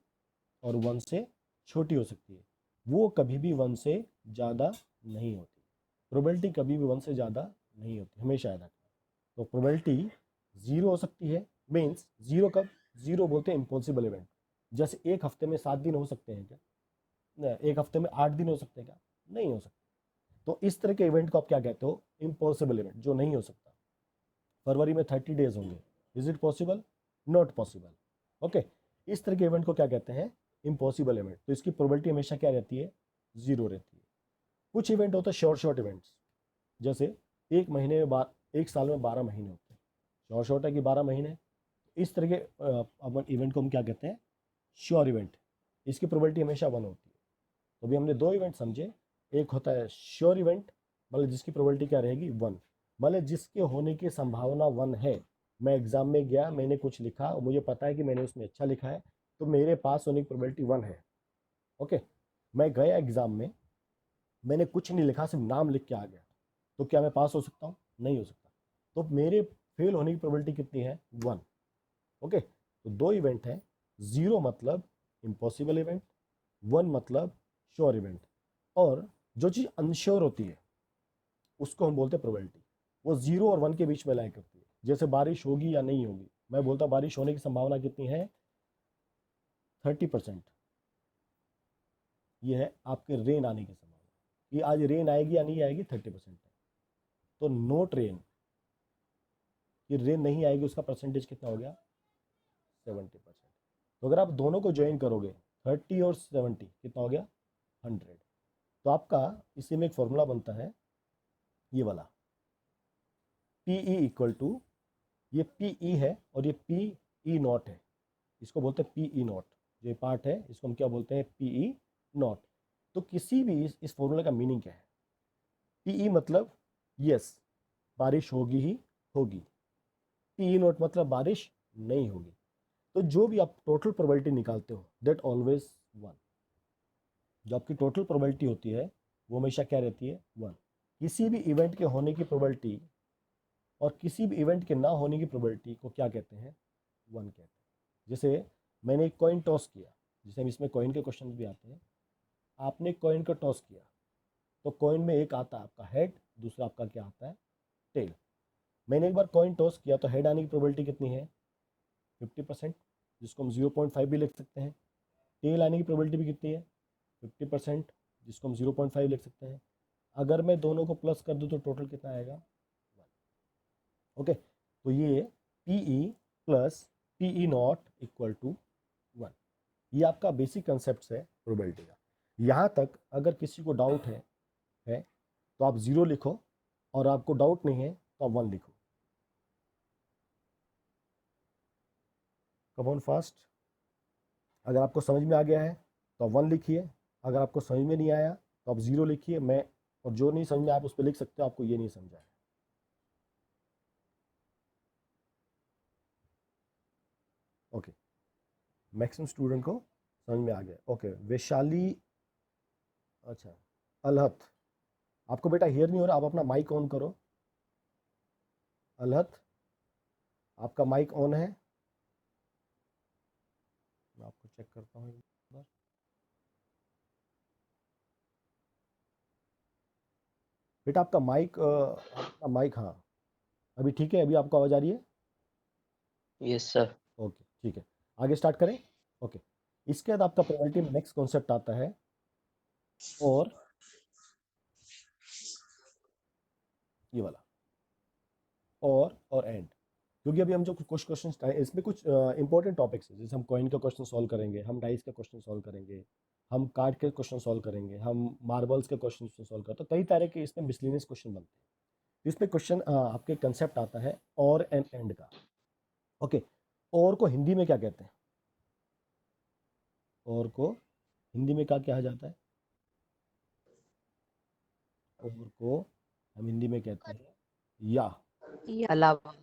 [SPEAKER 1] और 1 से छोटी हो सकती है। वो कभी भी 1 से ज़्यादा नहीं होती। प्रोबेबिलिटी कभी भी 1 से ज़्यादा नहीं होती, हमेशा याद रखना। तो प्रोबेबिलिटी 0 हो सकती है, मीन्स 0 कब? जीरो बोलते हैं इम्पॉसिबल इवेंट। जैसे एक हफ्ते में 7 दिन हो सकते हैं क्या? एक हफ्ते में 8 दिन हो सकते हैं क्या? नहीं हो सकते। तो इस तरह के इवेंट को आप क्या कहते हो? इम्पॉसिबल इवेंट, जो नहीं हो सकता। फरवरी में 30 डेज होंगे, is it possible? Not possible. Okay, इस तरह के इवेंट को क्या कहते हैं? Impossible event. तो इसकी प्रोबेबिलिटी हमेशा क्या रहती है? जीरो रहती है। कुछ इवेंट होते हैं शॉर्ट शॉर्ट इवेंट्स, जैसे एक महीने में एक साल में 12 महीने होते हैं। शॉर्ट शॉर्ट है कि 12 महीने। इस तरह के अपन इवेंट को हम क्या कहते हैं? Sure event. इसकी प्रोबेबिलिटी हमेशा 1 होती है। तो अभी हमने 2 इवेंट समझे। एक होता है श्योर इवेंट, मतलब जिसकी प्रोबेबिलिटी क्या रहेगी? 1, मतलब जिसके होने की संभावना 1 है। मैं एग्जाम में गया, मैंने कुछ लिखा और मुझे पता है कि मैंने उसमें अच्छा लिखा है, तो मेरे पास होने की प्रोबेबिलिटी 1 है। ओके, मैं गया एग्जाम में, मैंने कुछ नहीं लिखा, सिर्फ नाम लिख के आ गया, तो क्या मैं पास हो सकता हूँ? नहीं हो सकता। तो मेरे फेल होने की प्रोबेबिलिटी कितनी है? 1। ओके, तो 2 इवेंट है। जीरो मतलब इम्पॉसिबल इवेंट, 1 मतलब श्योर इवेंट। और जो चीज़ अनश्योर होती है उसको हम बोलते हैं प्रोबेबिलिटी। वो 0 और 1 के बीच में लाई करती है। जैसे बारिश होगी या नहीं होगी, मैं बोलता बारिश होने की संभावना कितनी है? 30%। ये है आपके रेन आने की संभावना, कि आज रेन आएगी या नहीं आएगी, 30% है। तो नोट रेन, कि रेन नहीं आएगी, उसका परसेंटेज कितना हो गया? 70%। तो अगर आप दोनों को ज्वाइन करोगे, 30 और 70, कितना हो गया? 100। तो आपका इसी में एक फॉर्मूला बनता है, ये वाला, पी ई इक्वल टू, ये पी ई है और ये पी ई नॉट है। इसको बोलते हैं पी ई नॉट। जो पार्ट है इसको हम क्या बोलते हैं? P E not. तो किसी भी इस फॉर्मूले का मीनिंग क्या है? पी ई मतलब यस, बारिश होगी ही होगी। पी ई नॉट मतलब बारिश नहीं होगी। तो जो भी आप टोटल प्रोबेबिलिटी निकालते हो, दैट ऑलवेज 1। जो आपकी टोटल प्रोबेबिलिटी होती है वो हमेशा क्या रहती है? 1। किसी भी इवेंट के होने की प्रोबेबिलिटी और किसी भी इवेंट के ना होने की प्रोबेबिलिटी को क्या कहते हैं? 1 कहते हैं। जैसे मैंने एक कॉइन टॉस किया, जैसे हम इसमें कॉइन के क्वेश्चन भी आते हैं। आपने कॉइन को टॉस किया, तो कॉइन में एक आता है आपका हेड, दूसरा आपका क्या आता है? टेल। मैंने एक बार कॉइन टॉस किया तो हेड आने की प्रोबेबिलिटी कितनी है? 50%, जिसको हम 0.5 भी लिख सकते हैं। टेल आने की प्रोबेबिलिटी भी कितनी है? 50%, जिसको हम 0.5 लिख सकते हैं। अगर मैं दोनों को प्लस कर दूँ तो टोटल कितना आएगा? 1। ओके, तो ये P E plus P E not equal to 1। ये आपका बेसिक कंसेप्ट है प्रोबेबिलिटी का। यहाँ तक अगर किसी को डाउट है तो आप 0 लिखो, और आपको डाउट नहीं है तो आप 1 लिखो। Come on fast. अगर आपको समझ में आ गया है तो आप 1 लिखिए, अगर आपको समझ में नहीं आया तो आप 0 लिखिए। मैं, और जो नहीं समझ में आप उस पर लिख सकते हो, आपको ये नहीं समझा है। ओके, मैक्सिमम स्टूडेंट को समझ में आ गया। ओके, वैशाली, अच्छा, अलहत, आपको बेटा हियर नहीं हो रहा, आप अपना माइक ऑन करो। अलहत, आपका माइक ऑन है? मैं आपको चेक करता हूँ एक बार। बेटा आपका माइक, आपका माइक, हाँ अभी ठीक है? अभी आपको आवाज़ आ रही है?
[SPEAKER 3] Yes sir.
[SPEAKER 1] ओके ठीक है, आगे स्टार्ट करें। ओके, इसके बाद आपका प्रोबेबिलिटी में नेक्स्ट कॉन्सेप्ट आता है और, ये वाला, और एंड। क्योंकि अभी हम जो कुछ क्वेश्चन, इसमें कुछ इंपॉर्टेंट टॉपिक्स है। जैसे हम कॉइन का क्वेश्चन सॉल्व करेंगे, हम डाइस का क्वेश्चन सॉल्व करेंगे, हम कार्ड के क्वेश्चन सॉल्व करेंगे, हम मार्बल्स के क्वेश्चन सॉल्व करते हैं। तो कई तरह के इसमें मिसलिनियस क्वेश्चन बनते हैं। तो इसमें क्वेश्चन आपके कंसेप्ट आता है और एंड एंड का। ओके, और को हिंदी में क्या कहते हैं? और को हिंदी में क्या कहा जाता है? और को हम हिंदी में कहते हैं या।
[SPEAKER 4] ये अलावा।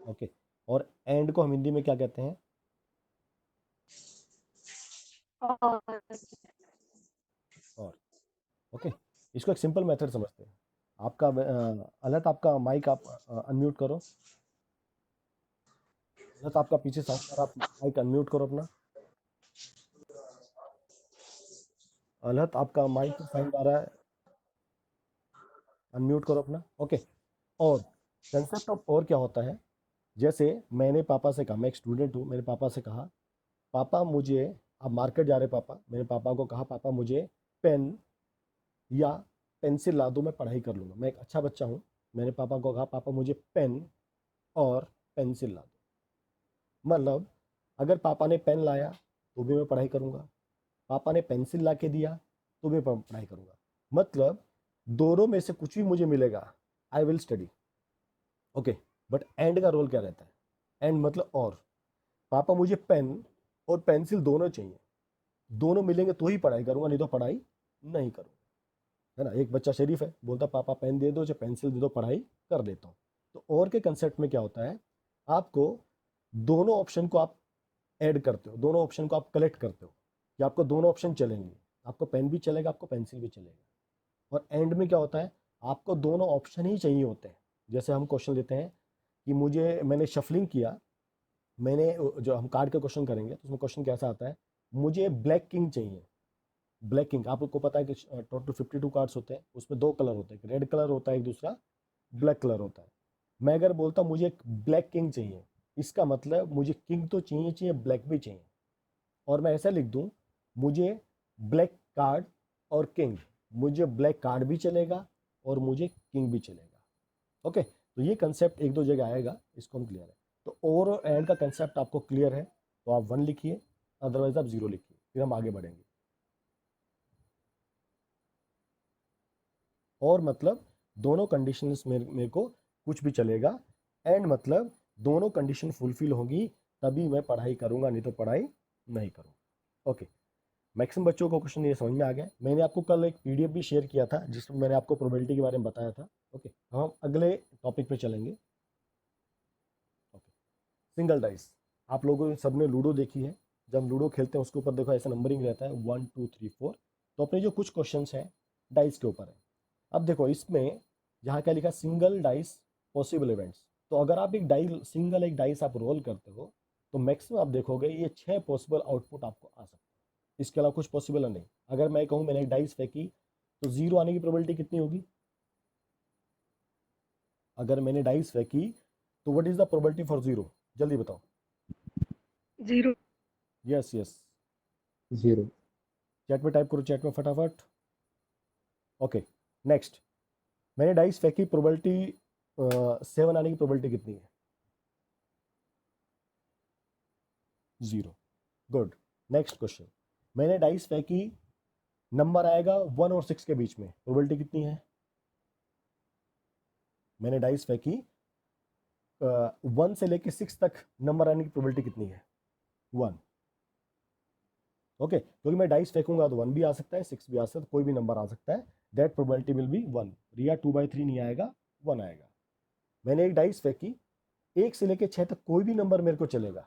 [SPEAKER 1] ओके, और एंड को हम हिंदी में क्या कहते हैं?
[SPEAKER 4] और
[SPEAKER 1] ओके, इसको एक सिंपल मेथड समझते हैं। आपका अलग, आपका माइक आप अनम्यूट करो। अलग, आपका पीछे साउंड आ रहा, आप माइक अनम्यूट करो अपना। अलग, आपका माइक साउंड आ रहा है, अनम्यूट करो अपना। ओके, और कंसेप्ट ऑफ और क्या होता है? जैसे मैंने पापा से कहा, मैं एक स्टूडेंट हूँ, मेरे पापा से कहा पापा मुझे, आप मार्केट जा रहे पापा, मैंने पापा को कहा पापा मुझे पेन या पेंसिल ला दो, मैं पढ़ाई कर लूँगा, मैं एक अच्छा बच्चा हूँ, मैंने पापा को कहा पापा मुझे पेन और पेंसिल ला दो। मतलब अगर पापा ने पेन लाया तो भी मैं पढ़ाई करूँगा, पापा ने पेंसिल ला के दिया तो भी मैं पढ़ाई करूँगा। मतलब दोनों में से कुछ भी मुझे मिलेगा, I will study. Okay, but and का रोल क्या रहता है? एंड मतलब और, पापा मुझे पेन और पेंसिल दोनों चाहिए, दोनों मिलेंगे तो ही पढ़ाई करूँगा, नहीं तो पढ़ाई नहीं करूँगा, है ना। एक बच्चा शरीफ है, बोलता पापा पेन दे दो, चाहे पेंसिल दे दो, पढ़ाई कर लेता हूँ। तो और के कंसेप्ट में क्या होता है, आपको दोनों ऑप्शन को आप ऐड करते हो, दोनों ऑप्शन को आप कलेक्ट करते हो कि आपको दोनों ऑप्शन चलेंगे, आपको पेन भी चलेगा, आपको पेंसिल भी चलेगा। और एंड में क्या होता है, आपको दोनों ऑप्शन ही चाहिए होते हैं। जैसे हम क्वेश्चन लेते हैं कि मैंने शफलिंग किया, मैंने जो हम कार्ड के क्वेश्चन करेंगे तो उसमें क्वेश्चन कैसा आता है, मुझे ब्लैक किंग चाहिए। ब्लैक किंग, आपको पता है कि टोटल 52 कार्ड्स होते हैं, उसमें दो कलर होते हैं, एक रेड कलर होता है, एक दूसरा ब्लैक कलर होता है। मैं अगर बोलता हूँ मुझे एक ब्लैक किंग चाहिए, इसका मतलब मुझे किंग तो चाहिए चाहिए, ब्लैक भी चाहिए। और मैं ऐसा लिख दूँ, मुझे ब्लैक कार्ड और किंग, मुझे ब्लैक कार्ड भी चलेगा और मुझे किंग भी चलेगा। ओके, तो ये कंसेप्ट एक दो जगह आएगा, इसको हम क्लियर है। तो ओवर और एंड का कंसेप्ट आपको क्लियर है तो आप 1 लिखिए, अदरवाइज आप 0 लिखिए, फिर हम आगे बढ़ेंगे। और मतलब दोनों कंडीशंस में मेरे को कुछ भी चलेगा, एंड मतलब दोनों कंडीशन फुलफिल होगी तभी मैं पढ़ाई करूंगा, नहीं तो पढ़ाई नहीं करूंगा। ओके, मैक्सिमम बच्चों को क्वेश्चन ये समझ में आ गया। मैंने आपको कल एक पीडीएफ भी शेयर किया था जिसमें मैंने आपको प्रोबेबिलिटी के बारे में बताया था। ओके, हम अगले टॉपिक पे चलेंगे। ओके, सिंगल डाइस, आप लोगों ने सबने लूडो देखी है, जब हम लूडो खेलते हैं उसके ऊपर देखो ऐसा नंबरिंग रहता है 1 2 3 4। तो अपने जो कुछ क्वेश्चन हैं डाइस के ऊपर है। अब देखो इसमें यहाँ क्या लिखा, सिंगल डाइस पॉसिबल इवेंट्स। तो अगर आप एक डाइस आप रोल करते हो तो मैक्सिमम आप देखोगे ये 6 पॉसिबल आउटपुट आपको आ सकते हैं, इसके अलावा कुछ पॉसिबल नहीं। अगर मैं कहूँ मैंने एक डाइस फेंकी तो 0 आने की प्रोबेबिलिटी कितनी होगी? अगर मैंने डाइस फेंकी तो what is the probability for 0? जल्दी बताओ।
[SPEAKER 4] 0।
[SPEAKER 1] Yes yes,
[SPEAKER 3] 0।
[SPEAKER 1] चैट में टाइप करो, चैट में फटाफट। ओके, नेक्स्ट, मैंने डाइस फेंकी, प्रोबेबिलिटी 7 आने की प्रोबेबिलिटी कितनी है? 0। गुड। नेक्स्ट क्वेश्चन, मैंने डाइस फेंकी, नंबर आएगा 1 और 6 के बीच में, प्रोबेबिलिटी कितनी है? मैंने डाइस फेंकी 1 से लेके 6 तक नंबर आने की प्रोबेबिलिटी कितनी है? 1। ओके, क्योंकि मैं डाइस फेंकूंगा तो 1 भी आ सकता है, 6 भी आ सकता है, कोई भी नंबर आ सकता है, दैट प्रोबेबिलिटी विल बी 1। रिया 2/3 नहीं आएगा, 1 आएगा। मैंने एक डाइस फेंकी, 1 से लेके 6 तक कोई भी नंबर मेरे को चलेगा,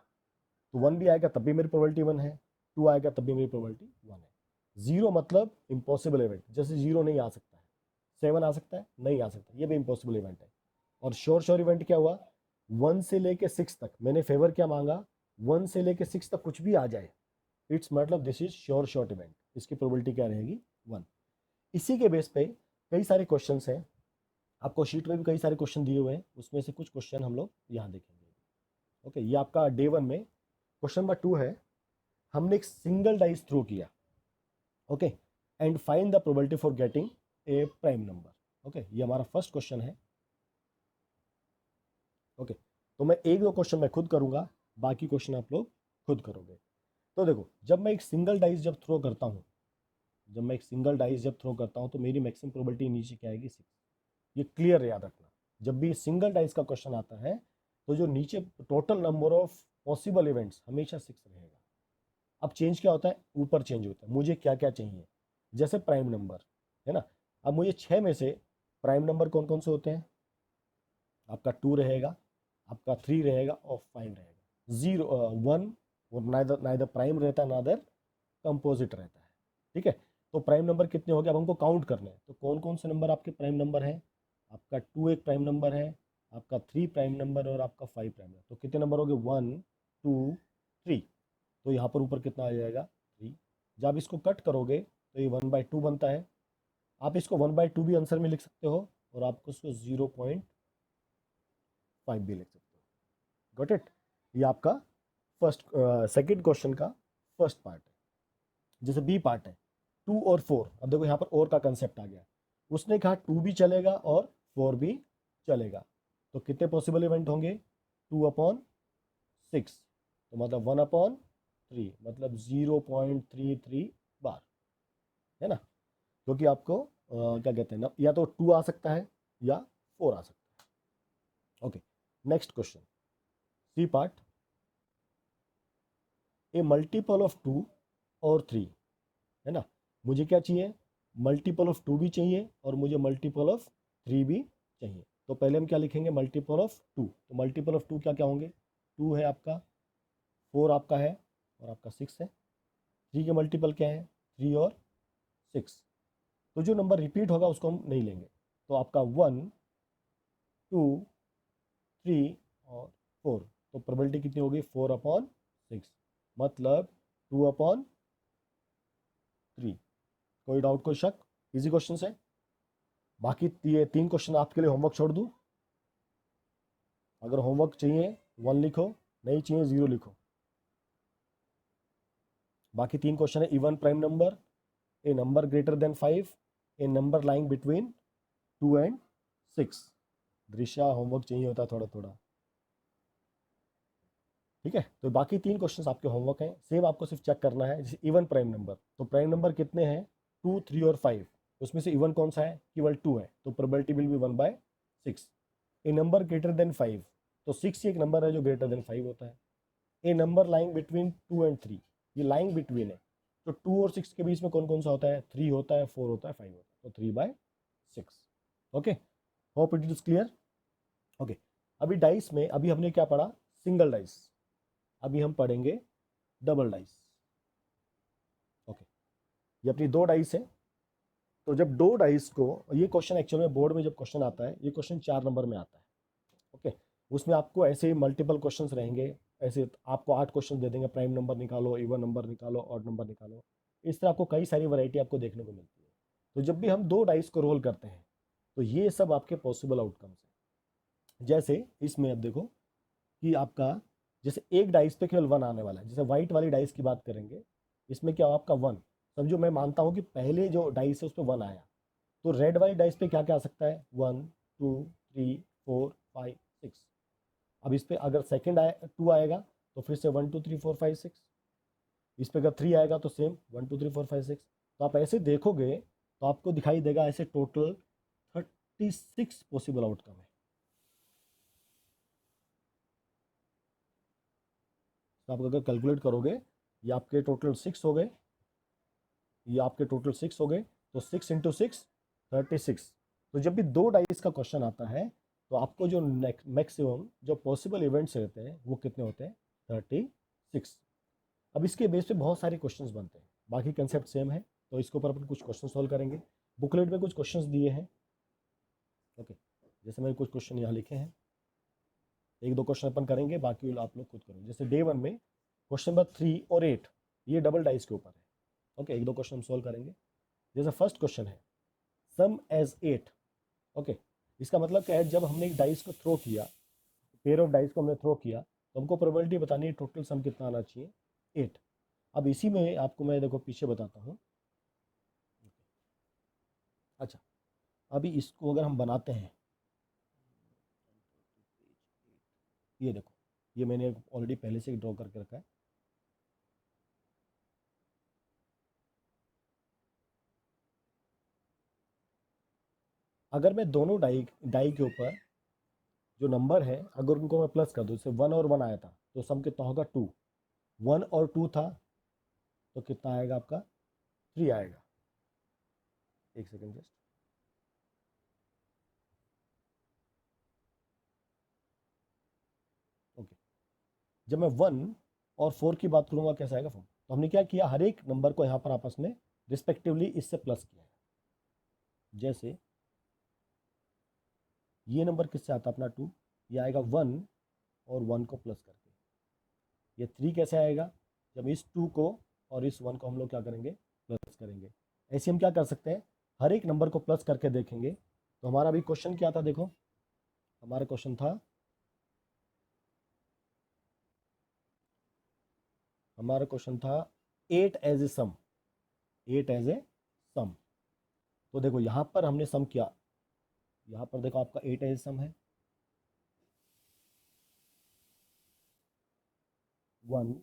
[SPEAKER 1] तो 1 भी आएगा तब भी मेरी प्रोबेबिलिटी 1 है, 2 आएगा तब भी मेरी प्रोबेबिलिटी 1 है। 0 मतलब इम्पॉसिबल इवेंट, जैसे 0 नहीं आ सकता है, 7 आ सकता है, नहीं आ सकता, ये भी इम्पॉसिबल इवेंट है। और श्योर इवेंट क्या हुआ, 1 से लेके 6 तक मैंने फेवर क्या मांगा, 1 से लेके 6 तक कुछ भी आ जाए, इट्स मतलब दिस इज श्योर इवेंट, इसकी प्रोबेबिलिटी क्या रहेगी? 1। इसी के बेस पे कई सारे क्वेश्चन हैं, आपको शीट में भी कई सारे क्वेश्चन दिए हुए हैं, उसमें से कुछ क्वेश्चन हम लोग यहाँ देखेंगे। ओके, ये आपका डे 1 में क्वेश्चन नंबर 2 है, हमने एक सिंगल डाइस थ्रो किया। Okay, and find the probability for getting a prime number. Okay, ये हमारा फर्स्ट क्वेश्चन है। ओके, तो मैं एक दो क्वेश्चन मैं खुद करूंगा, बाकी क्वेश्चन आप लोग खुद करोगे। तो देखो, जब मैं एक सिंगल डाइस जब थ्रो करता हूँ, तो मेरी मैक्सिमम प्रोबेबिलिटी नीचे क्या आएगी? 6। ये क्लियर याद रखना, जब भी सिंगल डाइस का क्वेश्चन आता है तो जो नीचे total number of possible events हमेशा 6 रहेगा। अब चेंज क्या होता है, ऊपर चेंज होता है, मुझे क्या क्या चाहिए, जैसे प्राइम नंबर है ना। अब मुझे 6 में से प्राइम नंबर कौन कौन से होते हैं? आपका 2 रहेगा, आपका 3 रहेगा और 5 रहेगा। 0 1 और नाइदर प्राइम रहता है, नाइदर कंपोजिट रहता है। ठीक है, तो प्राइम नंबर कितने हो गए, अब हमको काउंट करने हैं। तो कौन कौन से नंबर आपके प्राइम नंबर हैं? आपका 2 एक प्राइम नंबर है, आपका 3 प्राइम नंबर और आपका 5 प्राइम नंबर। तो कितने नंबर हो गए? 1 2 3। तो यहाँ पर ऊपर कितना आ जाएगा? 3। जब आप इसको कट करोगे तो ये 1/2 बनता है। आप इसको 1/2 भी आंसर में लिख सकते हो और आपको इसको 0.5 भी लिख सकते हो। Got it. ये आपका सेकंड क्वेश्चन का फर्स्ट पार्ट है। जैसे बी पार्ट है 2 और 4, अब देखो यहाँ पर और का कंसेप्ट आ गया। उसने कहा 2 भी चलेगा और 4 भी चलेगा, तो कितने पॉसिबल इवेंट होंगे? 2/6, तो मतलब 1/3, मतलब 0.33 बार, है ना। क्योंकि आपको क्या कहते हैं ना, या तो 2 आ सकता है या 4 आ सकता है। Okay, next question C part, a multiple of 2 और 3, है ना। मुझे क्या चाहिए? मल्टीपल ऑफ 2 भी चाहिए और मुझे मल्टीपल ऑफ 3 भी चाहिए। तो पहले हम क्या लिखेंगे? Multiple of 2। तो मल्टीपल ऑफ 2 क्या क्या होंगे? 2 है आपका, 4 आपका है और आपका 6 है। 3 के मल्टीपल क्या है? 3 और 6। तो जो नंबर रिपीट होगा उसको हम नहीं लेंगे। तो आपका 1, 2, 3 और 4, तो प्रोबेबिलिटी कितनी होगी? 4/6, मतलब 2/3। कोई डाउट, कोई शक? इजी क्वेश्चन है। बाकी ये 3 क्वेश्चन आपके लिए होमवर्क छोड़ दूं? अगर होमवर्क चाहिए 1 लिखो, नहीं चाहिए 0 लिखो। बाकी 3 क्वेश्चन है, even prime number, a number greater than 5, a number lying between 2 and 6। Drishya homework चाहिए होता थोड़ा थोड़ा, ठीक है। तो बाकी 3 क्वेश्चंस आपके होमवर्क हैं। सेम आपको सिर्फ चेक करना है। जैसे इवन प्राइम नंबर, तो प्राइम नंबर कितने हैं? 2, 3 और 5, उसमें से इवन कौन सा है? केवल 2 है, तो probability will be 1/6। A number greater than 5, तो 6 ही एक नंबर है जो ग्रेटर देन 5 होता है। ए नंबर लाइंग बिटवीन 2 and 3, ये लाइंग बिटवीन है, तो 2 और 6 के बीच में कौन कौन सा होता है? 3 होता है, 4 होता है, 5 होता है, तो 3/6। Okay, hope it is clear. Okay, अभी डाइस में अभी हमने क्या पढ़ा? Single dice. अभी हम पढ़ेंगे डबल डाइस। ओके, ये अपनी 2 डाइस है। तो जब 2 डाइस को, ये क्वेश्चन एक्चुअल में बोर्ड में जब क्वेश्चन आता है, ये क्वेश्चन 4 नंबर में आता है। ओके, उसमें आपको ऐसे मल्टीपल क्वेश्चंस रहेंगे। ऐसे आपको 8 क्वेश्चन दे देंगे, प्राइम नंबर निकालो, इवन नंबर निकालो, ऑड नंबर निकालो। इस तरह आपको कई सारी वैरायटी आपको देखने को मिलती है। तो जब भी हम 2 डाइस को रोल करते हैं तो ये सब आपके पॉसिबल आउटकम्स हैं। जैसे इसमें अब देखो कि आपका, जैसे एक डाइस पे केवल 1 आने वाला है। जैसे व्हाइट वाली डाइस की बात करेंगे, इसमें क्या आपका 1, समझो मैं मानता हूँ कि पहले जो डाइस है उस पर 1 आया, तो रेड वाली डाइस पे क्या क्या आ सकता है? 1, 2, 3, 4, 5, 6। अब इस पे अगर सेकंड 2 आएगा तो फिर से 1, 2, 3, 4, 5, 6। इस पे अगर 3 आएगा तो सेम 1, 2, 3, 4, 5, 6। तो आप ऐसे देखोगे तो आपको दिखाई देगा ऐसे टोटल 36 पॉसिबल आउटकम है। तो आप अगर कैलकुलेट करोगे, ये आपके टोटल 6 हो गए, ये आपके टोटल 6 हो गए, तो 6 × 6 36। तो जब भी 2 डाइस का क्वेश्चन आता है तो आपको जो मैक्सिमम जो पॉसिबल इवेंट्स रहते हैं वो कितने होते हैं? 36। अब इसके बेस पे बहुत सारे क्वेश्चंस बनते हैं। बाकी कंसेप्ट सेम है, तो इसके ऊपर अपन कुछ क्वेश्चन सॉल्व करेंगे। बुकलेट में कुछ क्वेश्चंस दिए हैं। ओके, जैसे मैंने कुछ क्वेश्चन यहाँ लिखे हैं, 1-2 क्वेश्चन अपन करेंगे, बाकी आप लोग खुद करो। जैसे डे 1 में क्वेश्चन नंबर 3 और 8, ये डबल डाइस के ऊपर है। ओके, 1-2 क्वेश्चन हम सॉल्व करेंगे। जैसे फर्स्ट क्वेश्चन है सम एज 8। ओके, इसका मतलब क्या है? जब हमने एक डाइस को थ्रो किया, पेयर ऑफ डाइस को हमने थ्रो किया, तो हमको प्रोबेबिलिटी बतानी है टोटल सम कितना आना चाहिए? 8। अब इसी में आपको मैं देखो पीछे बताता हूँ। अच्छा, अभी इसको अगर हम बनाते हैं, ये देखो, ये मैंने ऑलरेडी पहले से ड्रॉ करके रखा है। अगर मैं दोनों डाई डाई के ऊपर जो नंबर है, अगर उनको मैं प्लस कर दूँ, जैसे 1 और 1 आया था तो सम कितना होगा? 2। 1 और 2 था तो कितना आएगा आपका? 3 आएगा। एक सेकेंड जस्ट। ओके, जब मैं 1 और 4 की बात करूंगा कैसा आएगा फॉर्म? तो हमने क्या किया? हर एक नंबर को यहाँ पर आपस में रिस्पेक्टिवली इससे प्लस किया है। जैसे ये नंबर किससे आता है? अपना 2, ये आएगा 1 और 1 को प्लस करके। ये 3 कैसे आएगा? जब इस 2 को और इस 1 को हम लोग क्या करेंगे? प्लस करेंगे। ऐसे हम क्या कर सकते हैं? हर एक नंबर को प्लस करके देखेंगे। तो हमारा अभी क्वेश्चन क्या था? देखो, हमारा क्वेश्चन था हमारा क्वेश्चन था 8 as a some, 8 as a सम। तो देखो यहाँ पर हमने सम किया, यहाँ पर देखो आपका 8 एज सम है, 1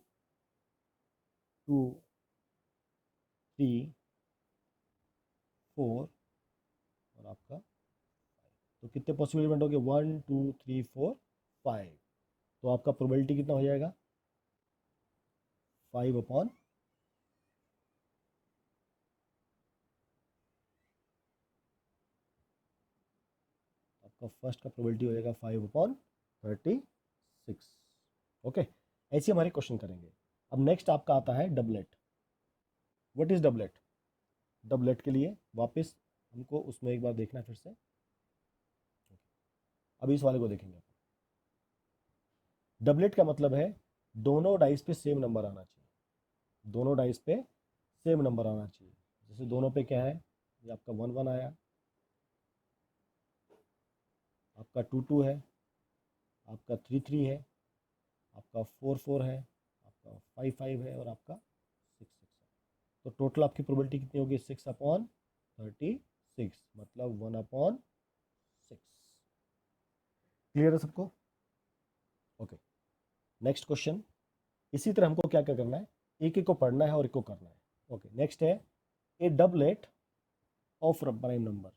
[SPEAKER 1] 2 3 4 और आपका 5। तो कितने पॉसिबल इवेंट हो गए, 1 2 3 4 5। तो आपका प्रोबेबिलिटी कितना हो जाएगा, 5 अपॉन आपका फर्स्ट का प्रोबेबिलिटी हो जाएगा 5 अपॉन 36। ओके, ऐसे हमारे क्वेश्चन करेंगे। अब नेक्स्ट आपका आता है doublet. What is doublet? Doublet के लिए वापस हमको उसमें एक बार देखना है फिर से। अभी इस वाले को देखेंगे। डबलेट का मतलब है दोनों डाइस पे सेम नंबर आना चाहिए, दोनों डाइस पे सेम नंबर आना चाहिए। जैसे दोनों पे क्या है, ये आपका 1 1 आया, आपका 2 2 है, आपका 3 3 है, आपका 4 4 है, आपका 5 5 है और आपका 6 6 है। तो टोटल आपकी प्रोबेबिलिटी कितनी होगी, 6 अपॉन 36, मतलब 1 अपॉन 6। क्लियर है सबको? Okay, next question. इसी तरह हमको क्या क्या करना है, एक एक को पढ़ना है और एक को करना है। ओके, नेक्स्ट है a doublet of prime number.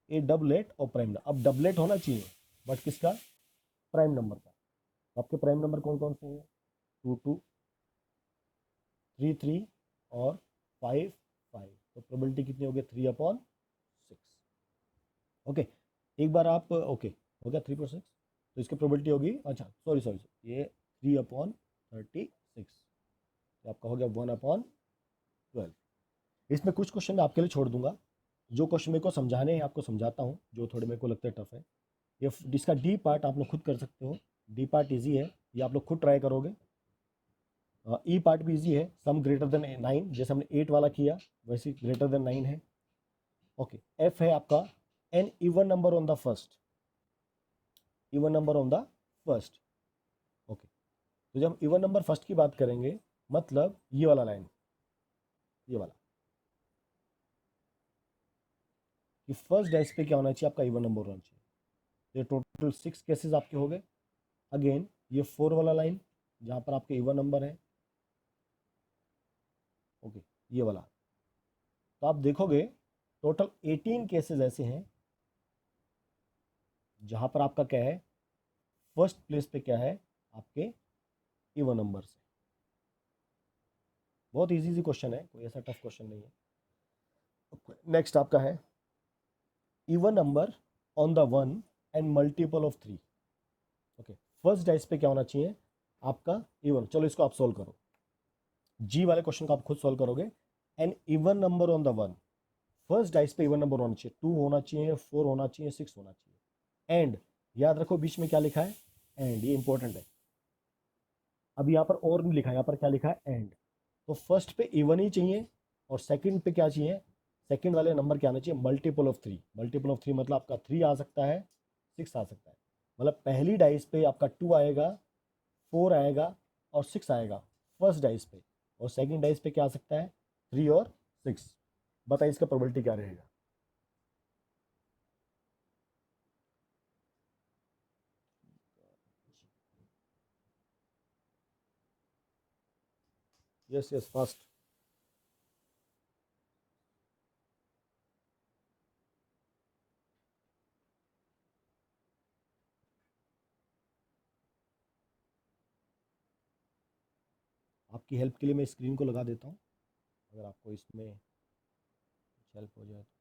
[SPEAKER 1] A doublet of prime number, अब डबलेट होना चाहिए बट किसका, प्राइम नंबर का। आपके प्राइम नंबर कौन कौन से हैं, 2 2 3 3 और 5 5। तो प्रोबेबिलिटी कितनी होगी, 3 अपॉन 6। ओके, एक बार आप ओके हो गया 3 पर 6, तो इसकी प्रोबेबिलिटी होगी, अच्छा सॉरी सॉरी ये 3 अपॉन 36, तो आपका हो गया 1 अपॉन 12। इसमें कुछ क्वेश्चन मैं आपके लिए छोड़ दूंगा, जो क्वेश्चन मेरे को समझाने हैं आपको समझाता हूँ, जो थोड़े मेरे को लगते हैं टफ है। ये इसका डी पार्ट आप लोग खुद कर सकते हो, डी पार्ट इजी है, ये आप लोग खुद ट्राई करोगे। ई पार्ट भी इजी है, सम ग्रेटर देन 9, जैसे हमने 8 वाला किया वैसे ग्रेटर देन 9 है। ओके, एफ है आपका an even number on the first, even number on the first. Okay, तो जब हम इवन नंबर फर्स्ट की बात करेंगे, मतलब ये वाला लाइन, ये वाला कि फर्स्ट डाइस पे क्या होना चाहिए, आपका इवन नंबर होना चाहिए। ये टोटल 6 केसेस आपके हो गए। अगेन ये 4 वाला लाइन जहाँ पर आपके इवन नंबर है, ओके ये वाला। तो आप देखोगे टोटल 18 केसेस ऐसे हैं जहाँ पर आपका क्या है, फर्स्ट प्लेस पे क्या है, आपके इवन नंबर से। बहुत इजी क्वेश्चन है, कोई ऐसा टफ क्वेश्चन नहीं है। नेक्स्ट आपका है even number on the 1 and multiple of 3। Okay, first dice पे क्या होना चाहिए आपका इवन। चलो इसको आप सोल्व करो, जी वाले क्वेश्चन को आप खुद सोल्व करोगे। An even number on the 1, first dice पे इवन नंबर होना चाहिए, 2 होना चाहिए, 4 होना चाहिए, 6 होना चाहिए। एंड याद रखो बीच में क्या लिखा है, एंड, ये इंपॉर्टेंट है। अब यहाँ पर और नहीं लिखा है, यहाँ पर क्या लिखा है, एंड। तो फर्स्ट पे इवन ही चाहिए और सेकंड पे क्या चाहिए, सेकंड वाले नंबर क्या आना चाहिए, मल्टीपल ऑफ 3। मल्टीपल ऑफ 3 मतलब आपका 3 आ सकता है, 6 आ सकता है। मतलब पहली डाइस पे आपका 2 आएगा, 4 आएगा और 6 आएगा फर्स्ट डाइस पे, और सेकंड डाइस पे क्या आ सकता है, 3 और 6। बताइए इसका प्रोबेबिलिटी क्या रहेगा। Yes yes fast. आपकी हेल्प के लिए मैं स्क्रीन को लगा देता हूँ, अगर आपको इसमें कुछ हेल्प हो जाए तो।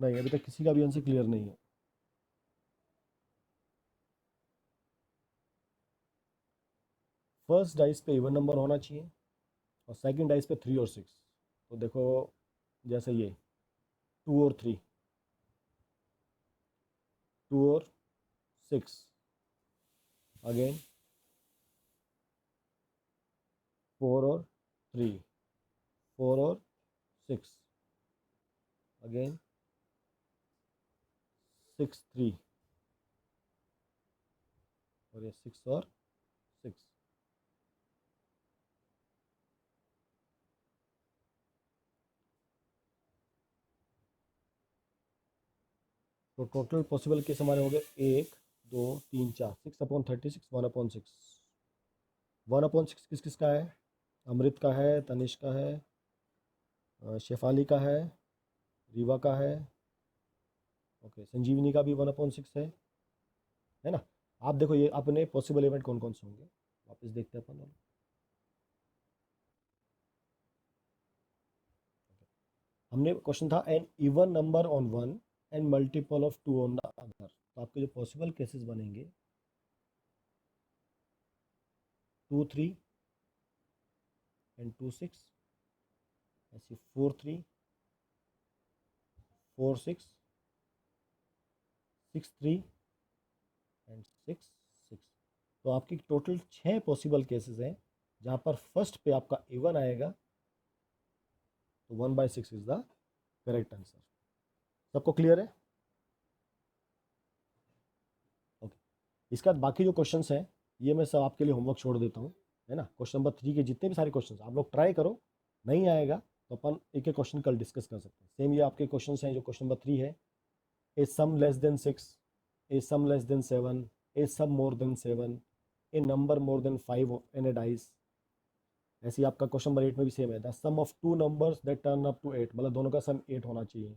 [SPEAKER 1] नहीं, अभी तक किसी का भी आंसर क्लियर नहीं है। फर्स्ट डाइस पे इवन नंबर होना चाहिए और सेकंड डाइस पे 3 और 6। तो देखो जैसे ये 2 और 3, 2 और 6 अगेन 4 और 3 4 और 6 अगेन 6 3 और ये 6 और 6। तो टोटल पॉसिबल केस हमारे हो गए 1 2 3 4 6/36 1/6 1/6 किस किस का है? अमृत का है, तनिष का है, शेफाली का है, रीवा का है, ओके संजीवनी का भी 1/6 है ना। आप देखो ये अपने पॉसिबल इवेंट कौन कौन से होंगे, वापस देखते हैं अपन लोग। हमने क्वेश्चन था an even number on one and multiple of two on the other. तो आपके जो पॉसिबल केसेस बनेंगे 2 3 एंड 2 6, ऐसे 4 3 4 6 6 3 एंड 6 6। तो आपकी टोटल 6 पॉसिबल केसेस हैं जहाँ पर फर्स्ट पे आपका इवन आएगा, तो 1/6 इज द करेक्ट आंसर। सबको क्लियर है? ओके, इसके बाद बाकी जो क्वेश्चंस हैं ये मैं सब आपके लिए होमवर्क छोड़ देता हूँ, है ना। क्वेश्चन नंबर 3 के जितने भी सारे क्वेश्चंस आप लोग ट्राई करो, नहीं आएगा तो अपन एक एक क्वेश्चन कल डिस्कस कर सकते हैं। सेम ये आपके क्वेश्चंस हैं जो क्वेश्चन नंबर 3 है, ए सम लेस देन 6, ए सम लेस देन 7, ए सम मोर देन 7, ए नंबर मोर देन 5 इन ए डाइस। ऐसे ही आपका क्वेश्चन नंबर 8 में भी सेम है, the sum of two numbers that turn up to 8, मतलब दोनों का सम 8 होना चाहिए।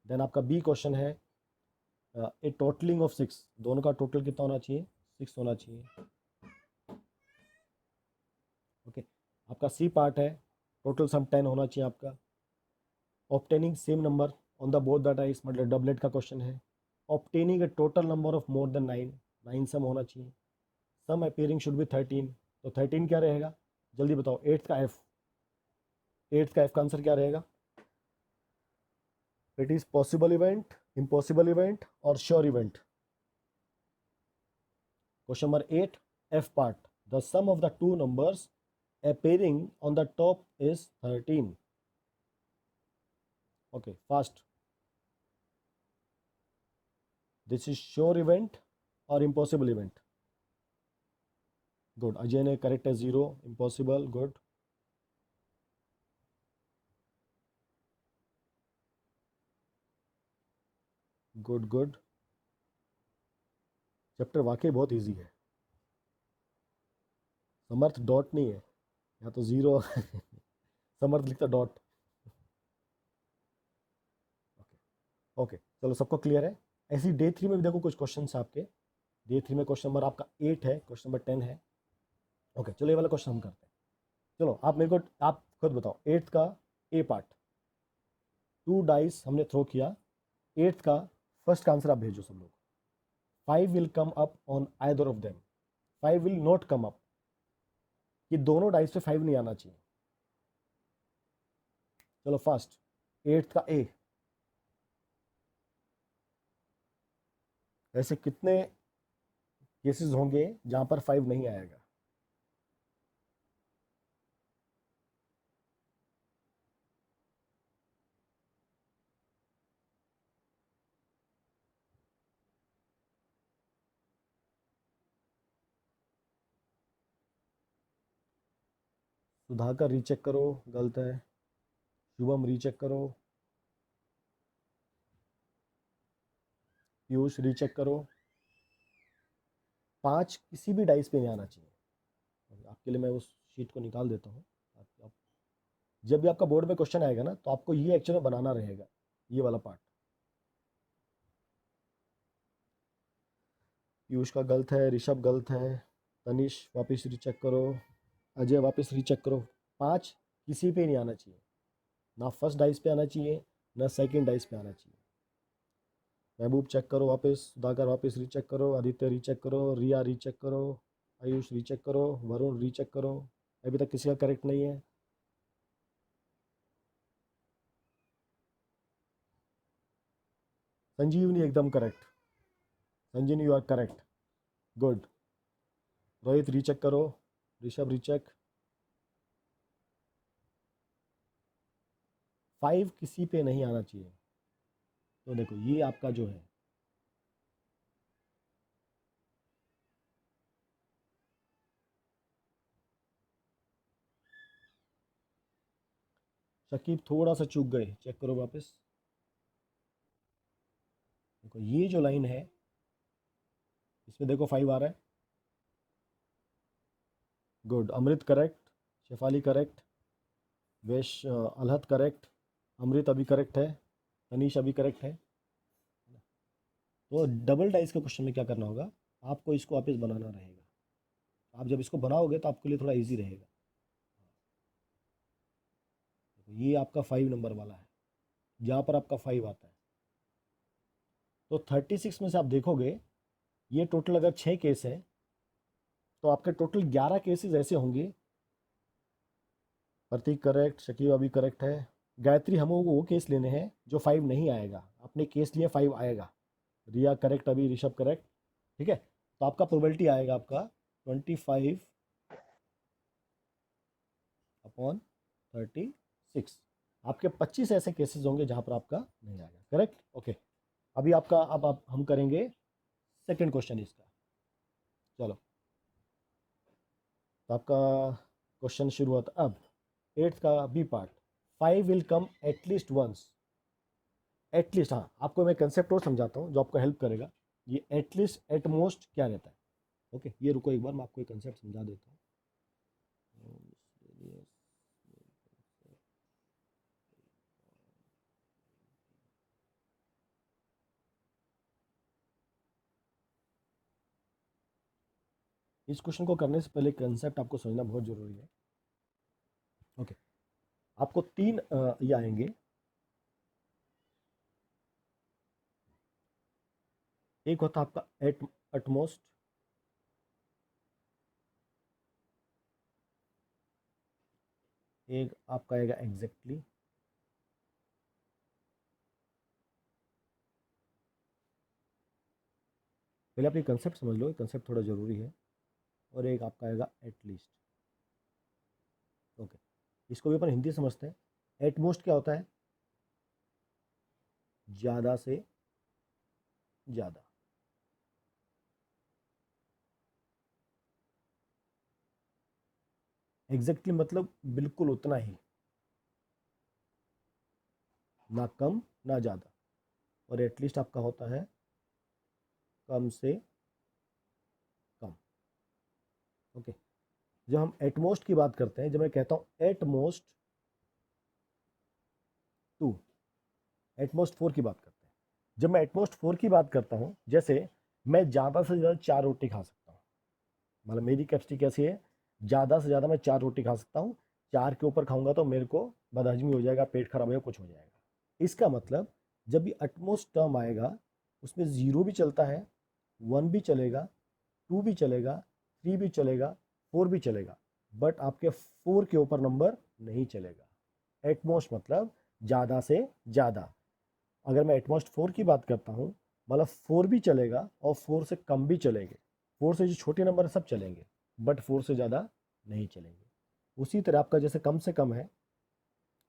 [SPEAKER 1] देन आपका बी क्वेश्चन है ए टोटलिंग ऑफ 6, दोनों का टोटल कितना होना चाहिए? 6 होना चाहिए। ओके, आपका सी पार्ट है टोटल सम 10 होना चाहिए आपका। Obtaining same number on the both the dice, मतलब डबलेट का क्वेश्चन है। Obtaining A total number of more than 9, 9 सम होना चाहिए। सम अपीयरिंग शुड बी 13, तो 13 क्या रहेगा जल्दी बताओ। एट्थ का एफ, एट्थ का एफ का आंसर क्या रहेगा? It is possible event, impossible event और sure event. Question number 8 F part, the sum of the two numbers appearing on the top is 13. Okay, fast. This is sure event or impossible event? Good. Ajay ne correct as 0. Impossible. Good. Good, good. Chapter वाकई बहुत इजी है। समर्थ डॉट नहीं है, या तो 0 समर्थ लिखता डॉट। ओके, चलो सबको क्लियर है। ऐसी डे 3 में भी देखो कुछ क्वेश्चन आपके। डे 3 में क्वेश्चन नंबर आपका 8 है, क्वेश्चन नंबर 10 है। ओके, चलो ये वाला क्वेश्चन हम करते हैं। चलो आप मेरे को आप खुद बताओ, 8th का ए पार्ट, 2 डाइस हमने थ्रो किया, 8th का फर्स्ट का आंसर आप भेजो सब लोग। 5 will come up on either of them, 5 will not come up, ये दोनों डाइस पे 5 नहीं आना चाहिए। चलो फर्स्ट 8th का ए, ऐसे कितने केसेस होंगे जहां पर 5 नहीं आएगा? सुधाकर रीचेक करो, गलत है। शुभम रीचेक करो, पीयूष रीचेक करो। 5 किसी भी डाइस पे नहीं आना चाहिए। आपके लिए मैं उस शीट को निकाल देता हूँ। आप जब भी आपका बोर्ड में क्वेश्चन आएगा ना, तो आपको ये एक्चुअली बनाना रहेगा, ये वाला पार्ट। पीयूष का गलत है, ऋषभ गलत है, तनिष वापस रीचेक करो, अजय वापस रीचेक करो। 5 किसी पे नहीं आना चाहिए, ना फर्स्ट डाइस पे आना चाहिए, ना सेकंड डाइस पे आना चाहिए। महबूब चेक करो वापस, सुधाकर वापस रीचेक करो, आदित्य रीचेक करो, रिया रीचेक करो, आयुष रीचेक करो, वरुण रीचेक करो। अभी तक किसी का करेक्ट नहीं है। संजीवनी एकदम correct. Sanjeen you are correct, good. Rohit recheck करो, ऋषभ रीचेक। 5 किसी पे नहीं आना चाहिए। तो देखो ये आपका जो है शकीब थोड़ा सा चूक गए, चेक करो वापस। देखो ये जो लाइन है इसमें देखो 5 आ रहा है, good. Amrit correct, Shefali correct, वेश अलहत करेक्ट, अमृत अभी करेक्ट है, तनीश अभी करेक्ट है। तो डबल डाइस के क्वेश्चन में क्या करना होगा, आपको इसको वापस बनाना रहेगा। आप जब इसको बनाओगे तो आपके लिए थोड़ा इजी रहेगा। तो ये आपका 5 नंबर वाला है, जहाँ पर आपका 5 आता है। तो 36 में से आप देखोगे ये टोटल अगर 6 केस है तो आपके टोटल 11 केसेस ऐसे होंगे। प्रतीक करेक्ट, शकीब अभी करेक्ट है। गायत्री, हम वो केस लेने हैं जो 5 नहीं आएगा। आपने केस लिया 5 आएगा। रिया करेक्ट, अभी ऋषभ करेक्ट, ठीक है। तो आपका प्रोबेबिलिटी आएगा आपका 25/36। आपके 25 ऐसे केसेस होंगे जहां पर आपका नहीं आएगा, करेक्ट, ओके। अभी आपका अब हम करेंगे सेकंड क्वेश्चन इसका। चलो, तो आपका क्वेश्चन शुरू होता अब 8th का B part. 5 will come at least once. At least, हाँ, आपको मैं कंसेप्ट और समझाता हूँ जो आपको हेल्प करेगा। ये एटलीस्ट एट मोस्ट क्या रहता है, ओके। ये रुको एक बार मैं आपको एक कंसेप्ट समझा देता हूँ। इस क्वेश्चन को करने से पहले कंसेप्ट आपको समझना बहुत जरूरी है, ओके। आपको 3 ये आएंगे। एक होता आपका एटमोस्ट, एक आपका आएगा एग्जैक्टली, पहले आप ये कंसेप्ट समझ लो, कंसेप्ट थोड़ा ज़रूरी है। और एक आपका आएगा एटलीस्ट, ओके। इसको भी अपन हिंदी समझते हैं। एटमोस्ट क्या होता है, ज़्यादा से ज़्यादा। एग्जैक्टली मतलब बिल्कुल उतना ही, ना कम ना ज़्यादा। और एटलीस्ट आपका होता है कम से कम, ओके। जब हम एटमोस्ट की बात करते हैं, जब मैं कहता हूँ एटमोस्ट 2, एटमोस्ट 4 की बात करते हैं। जब मैं एटमोस्ट 4 की बात करता हूँ, जैसे मैं ज़्यादा से ज़्यादा 4 रोटी खा सकता हूँ, मतलब मेरी कैपेसिटी कैसी है, ज़्यादा से ज़्यादा मैं 4 रोटी खा सकता हूँ। 4 के ऊपर खाऊंगा तो मेरे को बदहजमी हो जाएगा, पेट खराब होगा, कुछ हो जाएगा। इसका मतलब जब भी एटमोस्ट टर्म आएगा उसमें 0 भी चलता है, 1 भी चलेगा, 2 भी चलेगा, 3 भी चलेगा, 4 भी चलेगा, बट आपके 4 के ऊपर नंबर नहीं चलेगा। एटमोस्ट मतलब ज़्यादा से ज़्यादा। अगर मैं एटमोस्ट 4 की बात करता हूँ, मतलब 4 भी चलेगा और 4 से कम भी चलेंगे। 4 से जो छोटे नंबर है सब चलेंगे, बट 4 से ज़्यादा नहीं चलेंगे। उसी तरह आपका जैसे कम से कम है,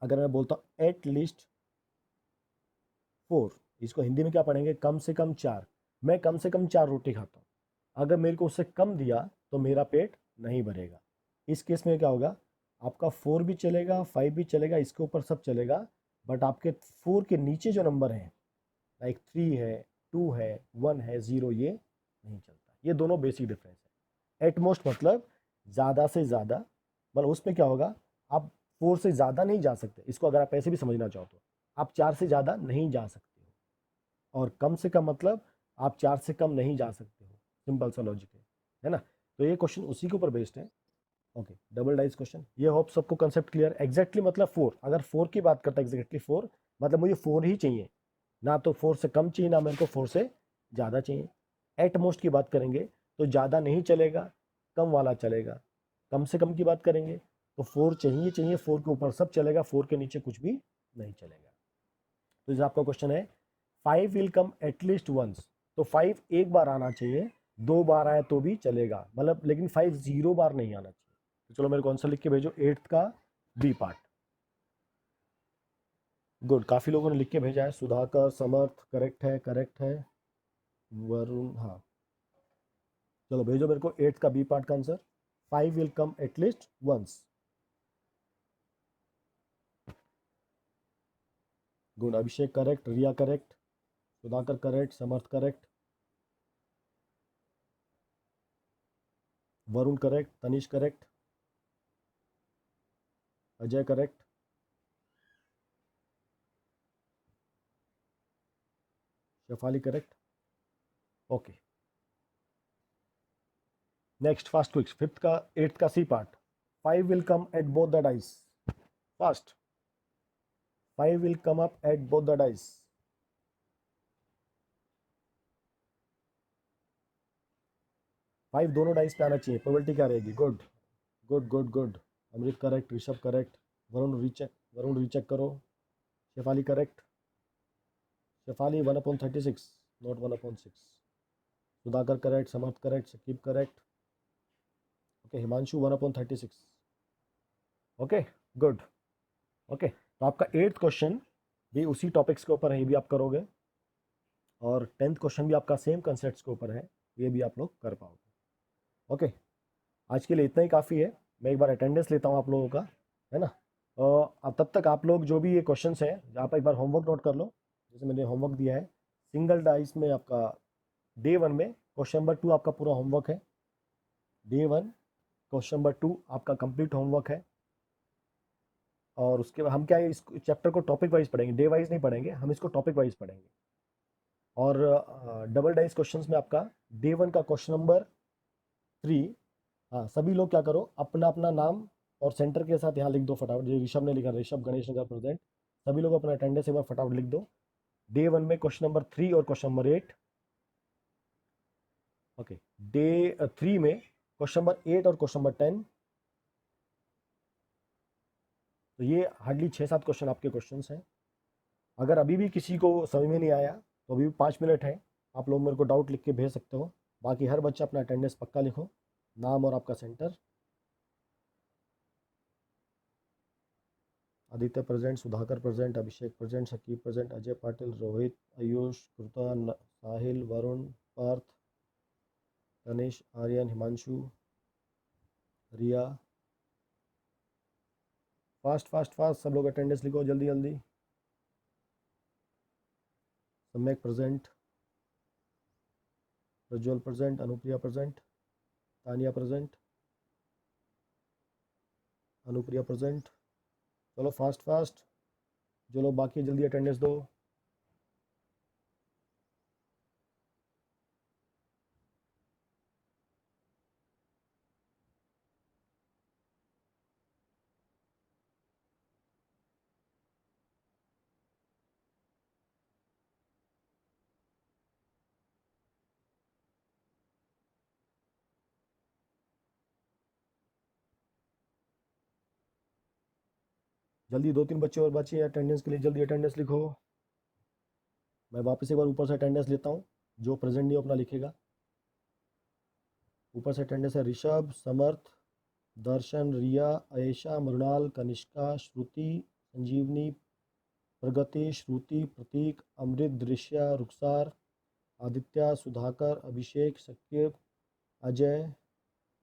[SPEAKER 1] अगर मैं बोलता हूँ एट लीस्ट 4, इसको हिंदी में क्या पढ़ेंगे, कम से कम 4। मैं कम से कम 4 रोटी खाता हूँ, अगर मेरे को उससे कम दिया तो मेरा पेट नहीं भरेगा। इस केस में क्या होगा, आपका 4 भी चलेगा, 5 भी चलेगा, इसके ऊपर सब चलेगा, बट आपके 4 के नीचे जो नंबर हैं, लाइक 3 है, 2 है, 1 है, 0, ये नहीं चलता। ये दोनों बेसिक डिफरेंस है। एटमोस्ट मतलब ज़्यादा से ज़्यादा, मतलब उसमें क्या होगा, आप 4 से ज़्यादा नहीं जा सकते। इसको अगर आप ऐसे भी समझना चाहो तो आप 4 से ज़्यादा नहीं जा सकते हो। और कम से कम मतलब आप 4 से कम नहीं जा सकते हो। सिंपल सा लॉजिक है ना। तो ये क्वेश्चन उसी के ऊपर बेस्ड है, ओके। डबल डाइस क्वेश्चन, ये होप सबको कंसेप्ट क्लियर। एग्जैक्टली मतलब 4, अगर 4 की बात करता है एग्जैक्टली 4 मतलब मुझे 4 ही चाहिए, ना तो 4 से कम चाहिए, ना मेरे को 4 से ज़्यादा चाहिए। एट मोस्ट की बात करेंगे तो ज़्यादा नहीं चलेगा, कम वाला चलेगा। कम से कम की बात करेंगे तो 4 चाहिए चाहिए, 4 के ऊपर सब चलेगा, 4 के नीचे कुछ भी नहीं चलेगा। तो जैसे आपका क्वेश्चन है 5 विल कम एटलीस्ट वंस, तो 5 एक बार आना चाहिए, 2 बार आए तो भी चलेगा, मतलब लेकिन 5 0 बार नहीं आना चाहिए। तो चलो मेरे को आंसर लिख के भेजो 8th का बी पार्ट। गुड, काफ़ी लोगों ने लिख के भेजा है। सुधाकर, समर्थ करेक्ट है, करेक्ट है। वरुण, हाँ चलो भेजो मेरे को 8th का बी पार्ट का answer. 5 will come at least once. Good, Abhishek correct, Riya correct, Sudhakar correct, Samarth correct, Varun correct, Tanish correct, Ajay correct, Shefali correct. Okay, next fast quick, 5th का 8th का C part. 5 will come at both the dice. Fast, 5 will come up at both the dice. 5 दोनों डाइस पे आना चाहिए, प्रोबेबिलिटी क्या रहेगी? Good good good good, Amrit correct, Rishabh correct, Varun recheck करो, Shefali correct, Shefali 1/36 not 1/6, Sudhakar correct, Samarth correct, Saqib correct, okay, Himanshu 1/36। Okay good. Okay, तो आपका 8th क्वेश्चन भी उसी टॉपिक्स के ऊपर है, ये भी आप करोगे, और 10th क्वेश्चन भी आपका सेम कंसेप्ट के ऊपर है, ये भी आप लोग कर पाओगे। ओके, आज के लिए इतना ही काफ़ी है। मैं एक बार अटेंडेंस लेता हूँ आप लोगों का, है ना। अब तब तक आप लोग जो भी ये क्वेश्चंस हैं, आप एक बार होमवर्क नोट कर लो। जैसे मैंने होमवर्क दिया है, सिंगल डाइस में आपका डे 1 में क्वेश्चन नंबर 2 आपका पूरा होमवर्क है। डे 1 क्वेश्चन नंबर 2 आपका कंप्लीट होमवर्क है। और उसके बाद हम क्या है, इस चैप्टर को टॉपिक वाइज पढ़ेंगे, डे वाइज नहीं पढ़ेंगे, हम इसको टॉपिक वाइज पढ़ेंगे। और डबल डाइस क्वेश्चंस में आपका डे 1 का क्वेश्चन नंबर 3। हाँ, सभी लोग क्या करो, अपना अपना नाम और सेंटर के साथ यहाँ लिख दो फटाफट। जो ऋषभ ने लिखा, ऋषभ गणेश नगर प्रेजेंट, सभी लोग अपना अटेंडेंस एक बार फटाफट लिख दो। डे 1 में क्वेश्चन नंबर 3 और क्वेश्चन नंबर 8। ओके, डे 3 में क्वेश्चन नंबर 8 और क्वेश्चन नंबर 10। तो ये हार्डली 6-7 क्वेश्चन आपके क्वेश्चंस हैं। अगर अभी भी किसी को समझ में नहीं आया तो अभी भी 5 मिनट है, आप लोग मेरे को डाउट लिख के भेज सकते हो। बाकी हर बच्चा अपना अटेंडेंस पक्का लिखो, नाम और आपका centre. Aditya present, Sudhakar present, Abhishek present, Saqib present, Ajay Patil, Rohit, Ayush, Krita, Sahil, Varun, Parth, Tanish, Aryan, Himanshu, Riya. Fast fast fast सब लोग अटेंडेंस लिखो जल्दी जल्दी। Samyak present, Prajwal present, Anupriya present, Tania present, Anupriya present. चलो फास्ट फास्ट, जो लोग बाकी जल्दी अटेंडेंस दो। जल्दी 2-3 बच्चे और बचे अटेंडेंस के लिए, जल्दी अटेंडेंस लिखो। मैं वापस एक बार ऊपर से अटेंडेंस लेता हूँ, जो प्रेजेंट नहीं हो अपना लिखेगा। ऊपर से अटेंडेंस है ऋषभ, समर्थ, दर्शन, रिया, आयशा, मृणाल, कनिष्का, श्रुति, संजीवनी, प्रगति, श्रुति, प्रतीक, अमृत, दृश्या, रुखसार, आदित्य, सुधाकर, अभिषेक, सकीब, अजय,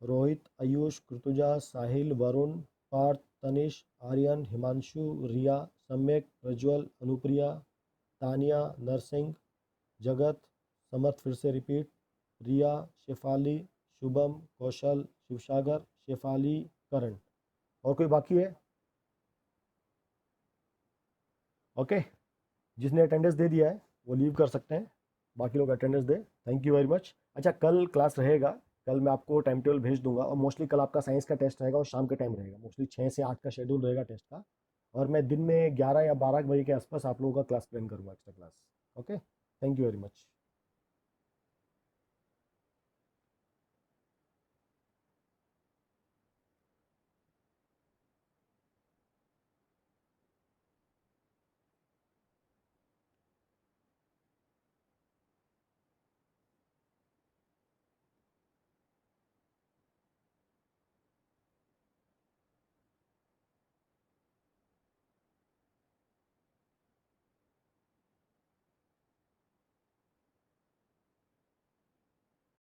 [SPEAKER 1] रोहित, आयुष, कृतुजा, साहिल, वरुण, पार्थ, तनिष, आर्यन, हिमांशु, रिया, सम्यक, प्रज्वल, अनुप्रिया, तानिया, नरसिंह, जगत, समर्थ, फिर से रिपीट, रिया, शेफाली, शुभम, कौशल, शिवसागर, शेफाली, करण। और कोई बाकी है? ओके, जिसने अटेंडेंस दे दिया है वो लीव कर सकते हैं, बाकी लोग attendance they. Thank you very much. अच्छा, कल क्लास रहेगा, कल मैं आपको टाइम टेबल भेज दूंगा, और मोस्टली कल आपका साइंस का टेस्ट रहेगा और शाम के टाइम रहेगा, मोस्टली 6 से 8 का शेड्यूल रहेगा टेस्ट का। और मैं दिन में 11 या 12 बजे के आसपास आप लोगों का क्लास प्लान करूँगा, extra class. Okay, thank you very much.